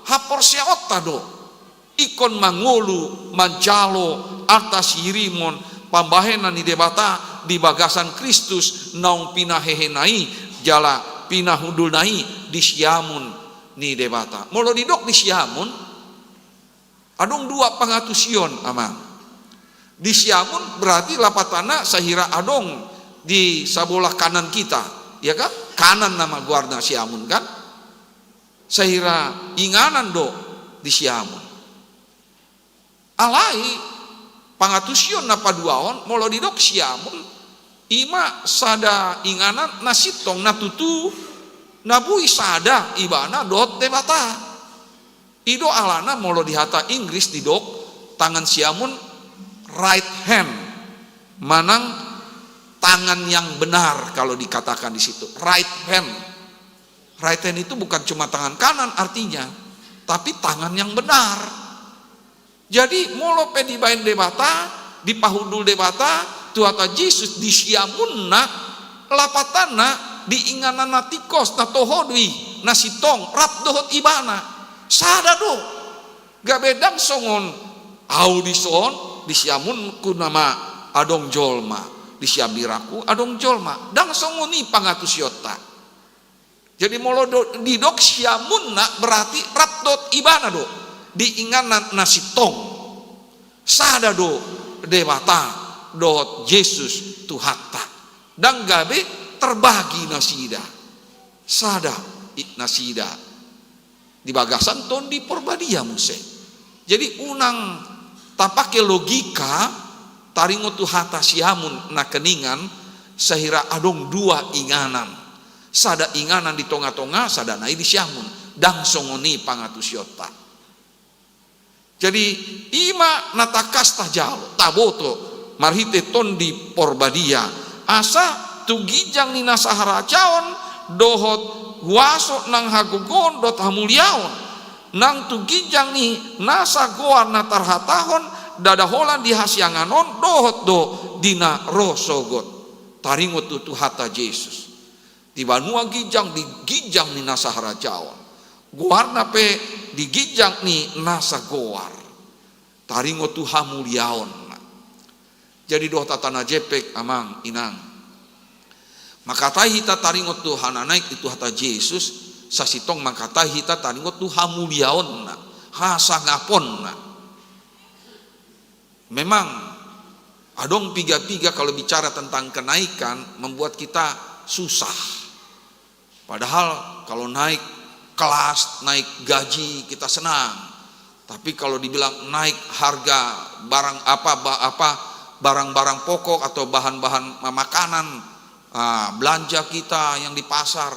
hapor seota do ikon mangulu mancalo atas hirimon pambahena ni debata di bagasan Kristus naung pinahehenai jala pinahundul nai di Siamun ni debata molo didok di Siamun adong dua pangatusion amang di Siamun berarti lapatana sahira adong di sabolah kanan kita ya kan kanan nama guarda Siamun kan sahira inganan do di Siamun alai pangatusion napa duaon molo didok Siamun ima sada inganan nasitong natutu nabui sada ibana dot debata ido alana molo dihata Inggris didok tangan Siamun right hand manang tangan yang benar kalau dikatakan di situ right hand itu bukan cuma tangan kanan artinya tapi tangan yang benar jadi molo pe dibain debata di pahudul debata Tuhan Yesus di Siamunna lapatana di inganan natikos na tohodwi nasitong rap dohot ibana sada do gak bedang songon audison di Siamun ku nama adong jolma di Siabiraku adong jolma dang songoni pangatusyota jadi molo di dok Siamunna berarti rap dot ibana do di inganan nasitong sada do debata dohot Yesus tuhata dan gabe terbagi nasida sada nasida di bagasan ton di porbadia muse jadi unang tapake logika taringo tuhata Siamun na keningan sahira adong dua inganan sada inganan di tonga-tonga sada nai di Siamun dang songoni pangatusyota jadi ima natakas tajalo taboto marhite ton di porbadia asa tu Gijang ni nasahara caon dohot waso nang hagogon dot hamuliaon nang tu Gijang ni nasa goa natarhatahon dadaholan di hasyanganon dohot do dina rosogot taringot tu hata Yesus di Banua Gijang di Gijang ni nasahara caon goarna pe di Gijang ni nasa goar taringot tu hamuliaon jadi doh tatana jepek amang inang makatai hita taringot tu hananaik itu hata Yesus sasitong makatai hita taringot tu hamuliaonna hasangaponna Memang adong piga-piga kalau bicara tentang kenaikan membuat kita susah. Padahal kalau naik kelas, naik gaji kita senang. Tapi kalau dibilang naik harga barang-barang pokok atau bahan-bahan makanan, belanja kita yang di pasar,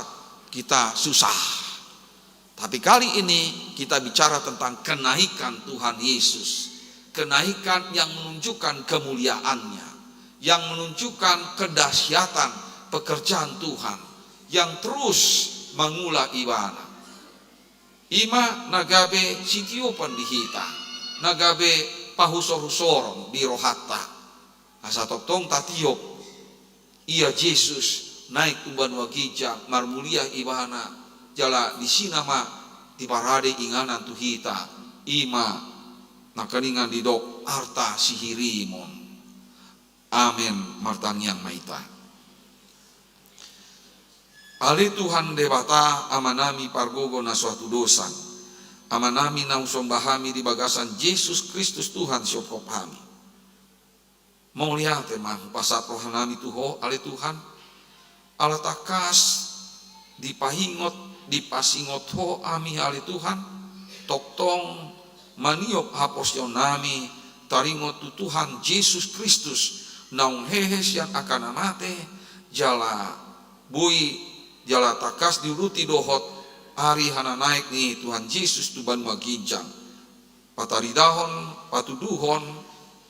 kita susah. Tapi kali ini kita bicara tentang kenaikan Tuhan Yesus. Kenaikan yang menunjukkan kemuliaannya, yang menunjukkan kedahsyatan pekerjaan Tuhan, yang terus mengula ibana. Ima nagabe sitiopan dihita, nagabe pahusor-husorong di rohata. Asa toktong tatiok, ia Yesus naik tuban wagija marmulia ibana, jala di sinama di parade inganan tuhita, ima nakaningan didok arta sihirimon. Amin martangyang maita. Ali Tuhan debata amanami pargogo na suatu dosan. Amanami na usong bahami di bagasan Yesus Kristus Tuhan siopop kami. Mau lihat emang pasat rohanami tuho ali Tuhan. Ala takas dipasingot ho ami ali Tuhan. Toktong maniok haposyon nami taringot tu Tuhan Yesus Kristus naung hehes yang akan amate jala bui jala takas diuruti dohot hari hana naik nih Tuhan Yesus tuban magijang pataridahon patuduhon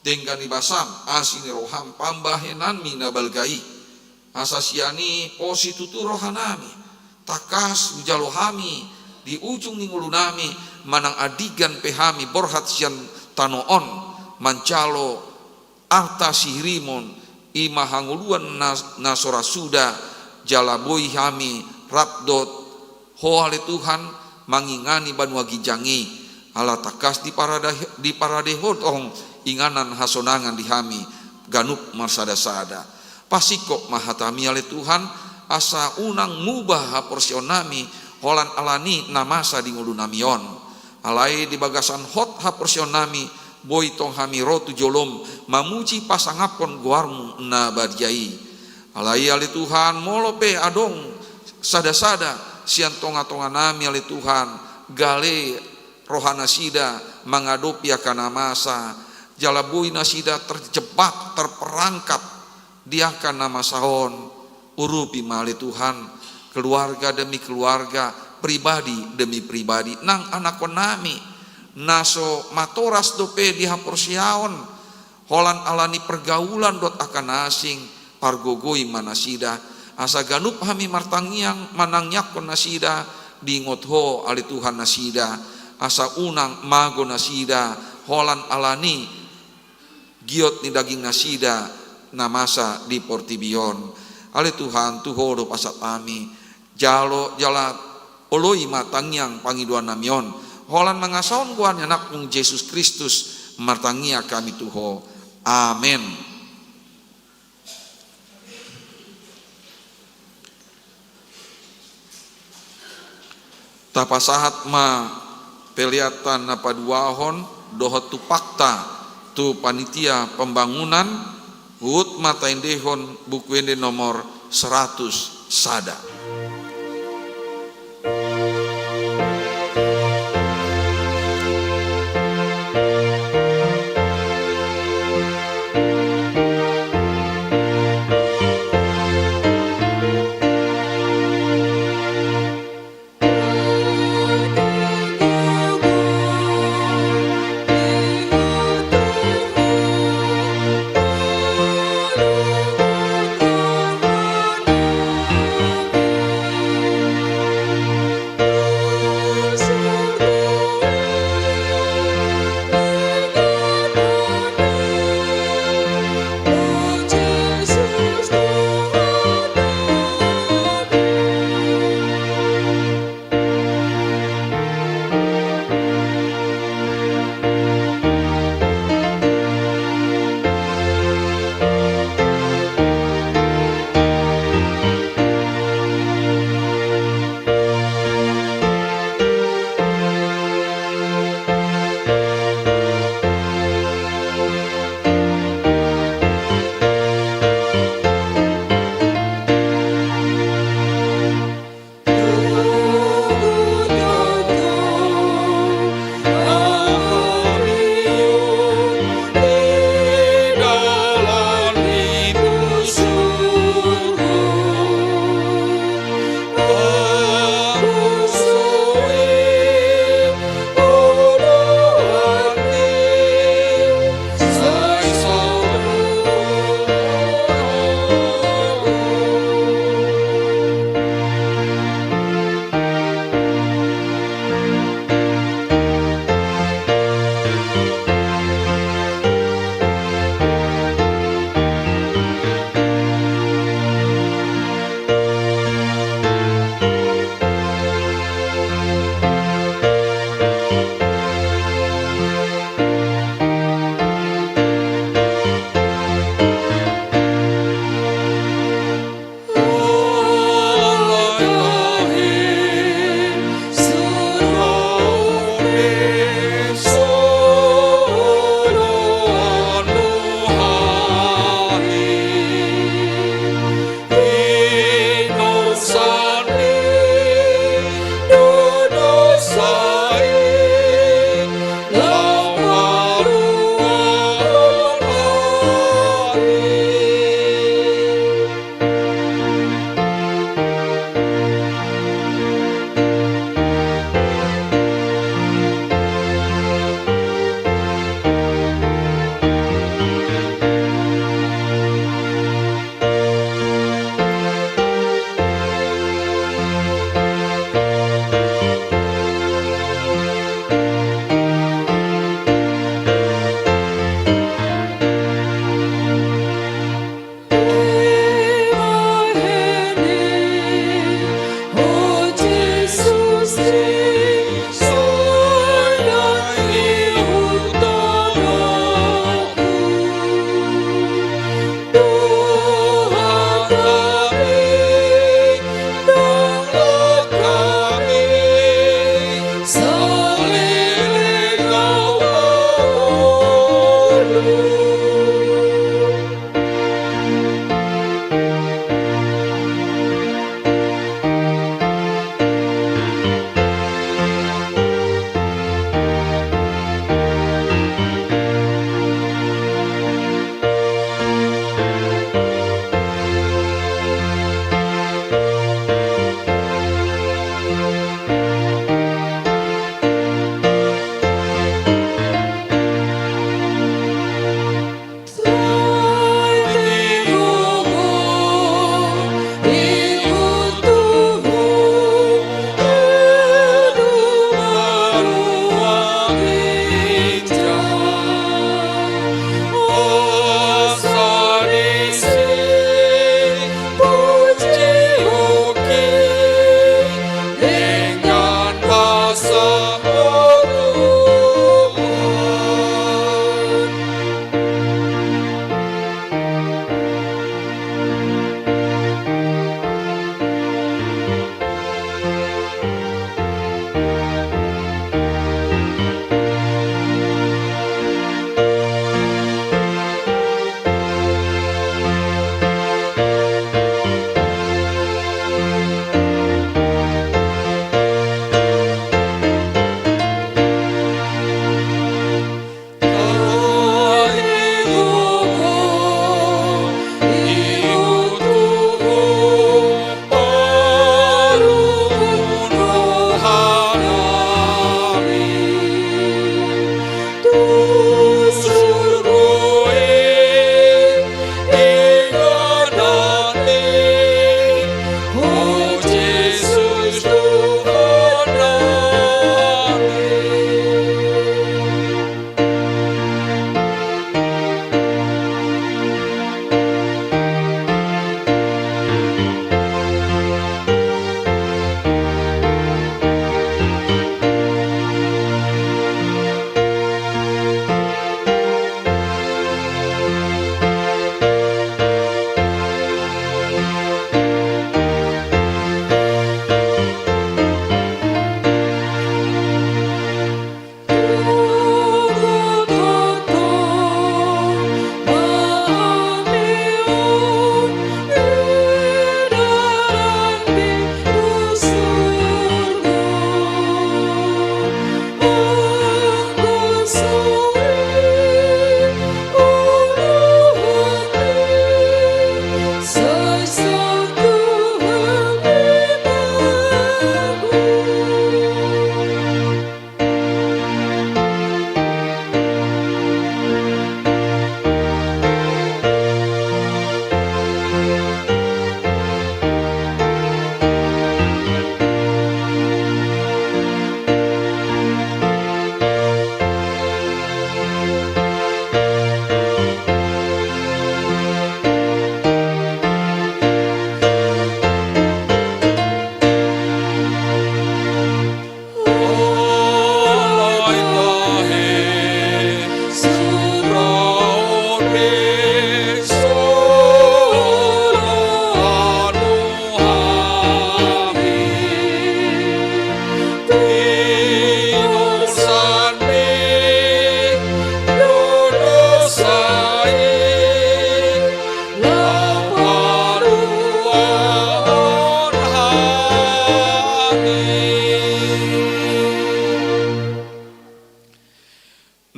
denggan ibasam asini roham pambahenan mina balgai asasiani posi tutu rohanami takas ujalohami di ujung ningulunami manang adigan pehami borhat sian tanoon mancalo arta sihrimon ima hanguluan nasora suda jalaboi hami rabdot hoale Tuhan mangingani banwagi jangi ala takas di parade hodong inganan hasonangan di hami ganup marsada-sada pasikok mahatami ale Tuhan asa unang mubah haporsionami holan alani namasa di ngulu namion alai di bagasan hot haporsionami boy tong hami rotu jolom mamuji pasangapon guarmu na barjai alai ali Tuhan molope adong sada-sada sian tonga-tonga nami ali Tuhan gale rohana sida mengadopi akan masa jalabui nasida terjebak terperangkap diakan nama sahon urupi mali Tuhan keluarga demi keluarga, pribadi demi pribadi, nang anak konami, naso matoras dope dihaporsiaon, holan alani pergaulan dot akan asing, pargogoi manasida, asa ganup hami martangiang manangyak kon nasida, diingotho ali Tuhan nasida, asa unang mago nasida, holan alani, giot ni daging nasida, namasa di portibion, ali Tuhan tuho do pasat ami, jala oloi matangyang pangiduan namion holan mangasaon guan anak Yesus Kristus martangia kami tuho amin. Tapasahat ma peliatan napaduahon dohot tu pakta tu panitia pembangunan hut mata indehon buku ende nomor 100 sada.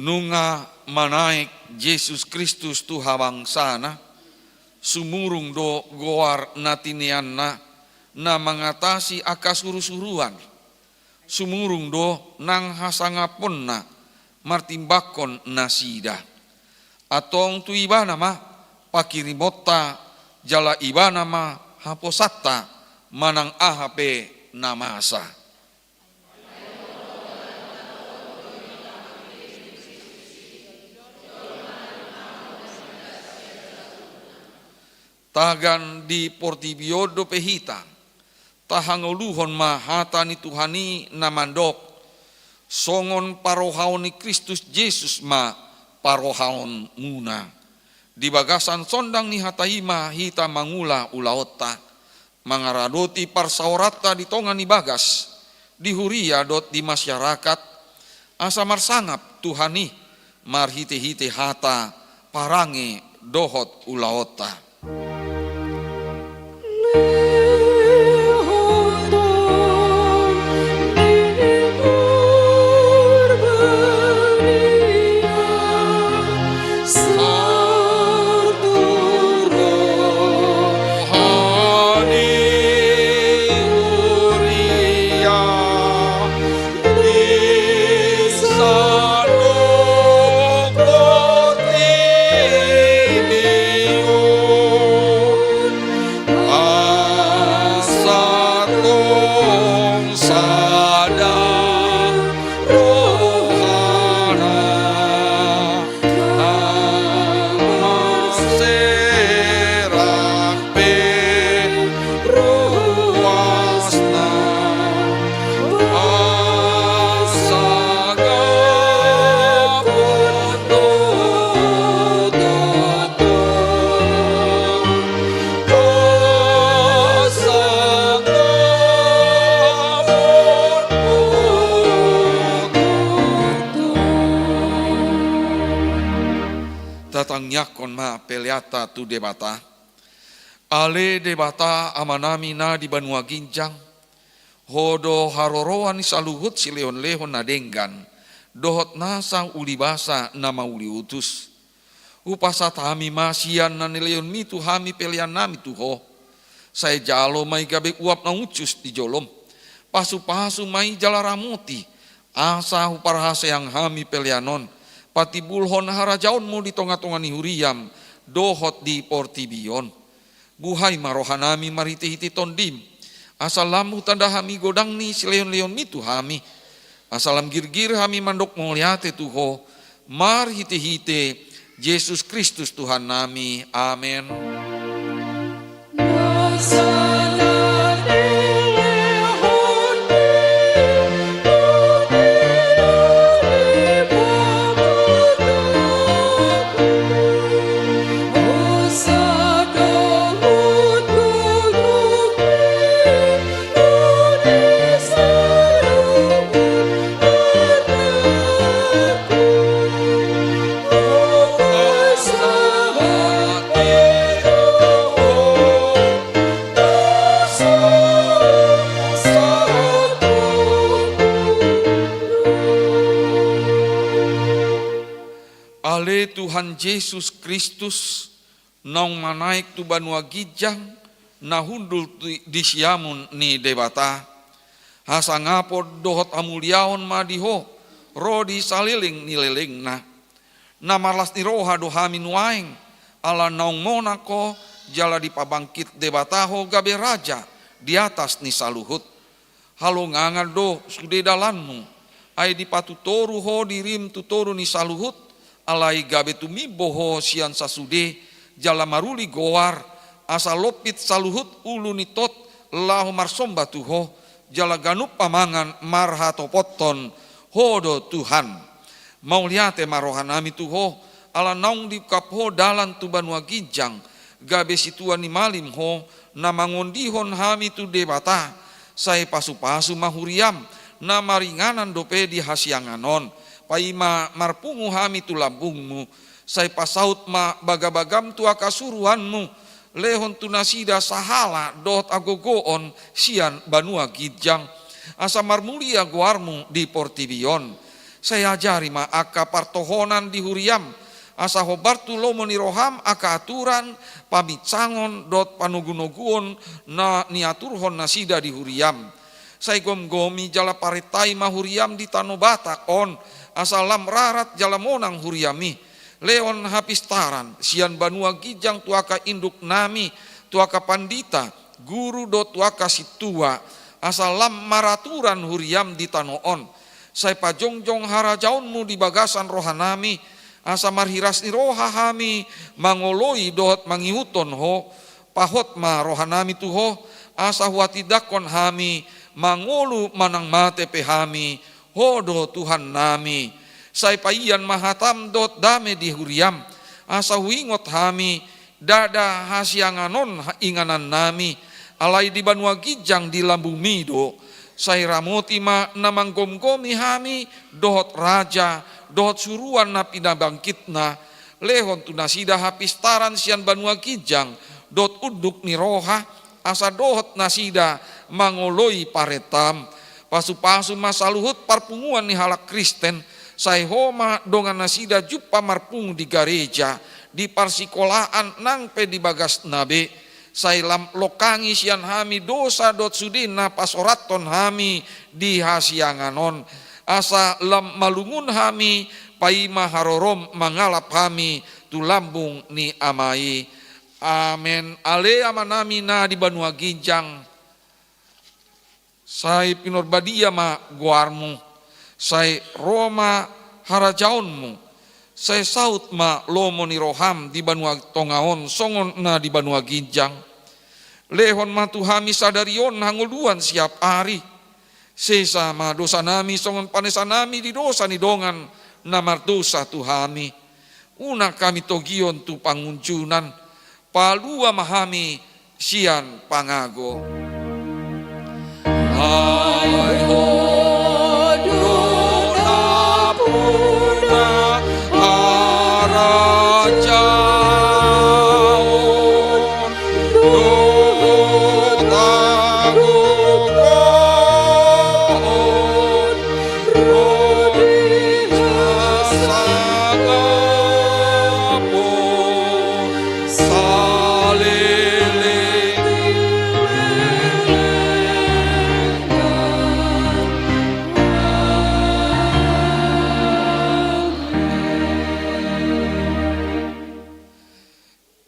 nunga manaik Yesus Kristus Tuha bangsana, sumurung do goar natinianna na mengatasi akasuru-suruan, sumurung do nang hasangaponna martimbakon nasida. Atong tu ibana ma pakirimota jala ibana ma haposata manang ahape namasa. Tagan di portibiodo pehita, tahangoluhon mahatani Tuhani namandok, songon parohaon ni Kristus Yesus ma parohaon muna. Di bagasan sondang ni hataima hita mangula ulaota, mangaradoti parsaorata di tongan ni bagas, di huria dot di masyarakat, asa marsangap Tuhani marhite-hite hata parange dohot ulaota. Tatangnyakon ma peliata tu debata, ale debata amanami na di Banua Ginjang, hodo haroroan saluhut si leon-leon na denggan, dohot nasang ulibasa nama uli utus, upasa tami masian na nileon mitu hami pelian nami tuho, saya jalo mai gabe uap na ucus di jolom, pasu-pasu mai jalaramuti, asa uparhase yang hami pelianon, patibulhon harajaonmu di tonga-tonga ni huriam, dohot di portibion. Buhay marohanami mariti-hiti tondim, asalamu tanda hami godang ni sileon-leon mitu hami, asalam girgir hami mandok moliate tuho, mar hite-hite Yesus Kristus Tuhan nami, amen. Ale Tuhan Yesus Kristus naung manaik tu Banua Ginjang na hundul di siamun ni debata hasangapod dohot amuliaon madiho rodi saliling nileling na malas ni roha dohamin waeng ala naung monako jala di pabangkit debataho gabe raja di atas ni saluhut halo ngangal do sude dalanmu ay di patutoru ho dirim tutoru ni saluhut alai gabe tumiboho sian sasude jala maruli goar asa lopit saluhut ulu nitot lahu marsomba tuho jala ganup pamangan marhato poton hodo Tuhan mau liate marohanami tuho ala naung di kapho dalan tu Banua Ginjang gabe situan ni malim ho na mangondihon hami tu debata sai pasu-pasu mahuriam na maringanan dope di hasianganon paima marpungu hami tu lambungmu, sai pasaut ma bagabagam tu akasuruanmu, lehon tu nasida sahala dot agogoon sian Banua Ginjang, asa marmulia guarmu di portibion, Saya ajari ma aka partohonan di huriam, asa hobartu lo meniroham aka aturan pamicangon dot panugunoguon na niaturhon nasida di huriam. Saya gom-gomi jala paretai mahuriam di Tanobata on asalam rarat jala monang huriami. Leon hapistaran sian banua gijang tuaka induk nami tuaka pandita guru dot tuaka situa asalam maraturan huriam di Tanoon. Saya pajongjong harajaunmu di bagasan rohanami asa marhiras ni roha hami mangoloi dot mangiuton ho pahot ma rohanami tuho asa huatidakon hami mangolu manang mate pehami hodo Tuhan nami. Saya paian mahatam dot dame di huriam asa huingot hami dada hasianganon inganan nami alai di banua gijang di lambung mido. Saya ramoti ma namang gom-gomi hami dohot raja dohot suruan na pinabangkitna lehon tunasida hapistaran sian banua gijang dot uduk ni roha asa dohot nasida mangoloi paretam pasu-pasu masaluhut parpunguan ni halak Kristen. Saya homa dongan nasida jupa marpung di gereja di parsikolaan nang pe di bagas nabe. Saya lam lokangi sian hami dosa dot sudina pasoraton hami di hasianganon asa lam malungun hami paima harorom mangalap hami tulambung ni amai. Amen. Ale amanami na di banua ginjang. Saya pinorbadia ma guarmu. Saya Roma harajaunmu. Saya saut ma lomo ni roham di banua tongaon songon na di banua ginjang. Lehon ma tuhami sadarion hanguluan siap hari. Sesa ma dosa nami songon panesa nami di dosa ni dongan namar dosa tuhami. Una kami togion tu panguncunan palua mahami sian pangago. Hai ho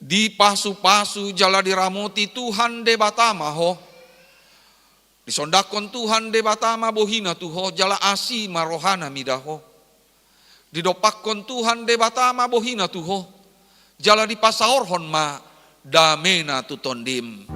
di pasu-pasu jala diramoti Tuhan de batama ho. Disondakon Tuhan de batama bohina tuho jala asi marohana midaho. Didopakon Tuhan de batama bohina tuho jala dipasaorhon ma damena tutondim.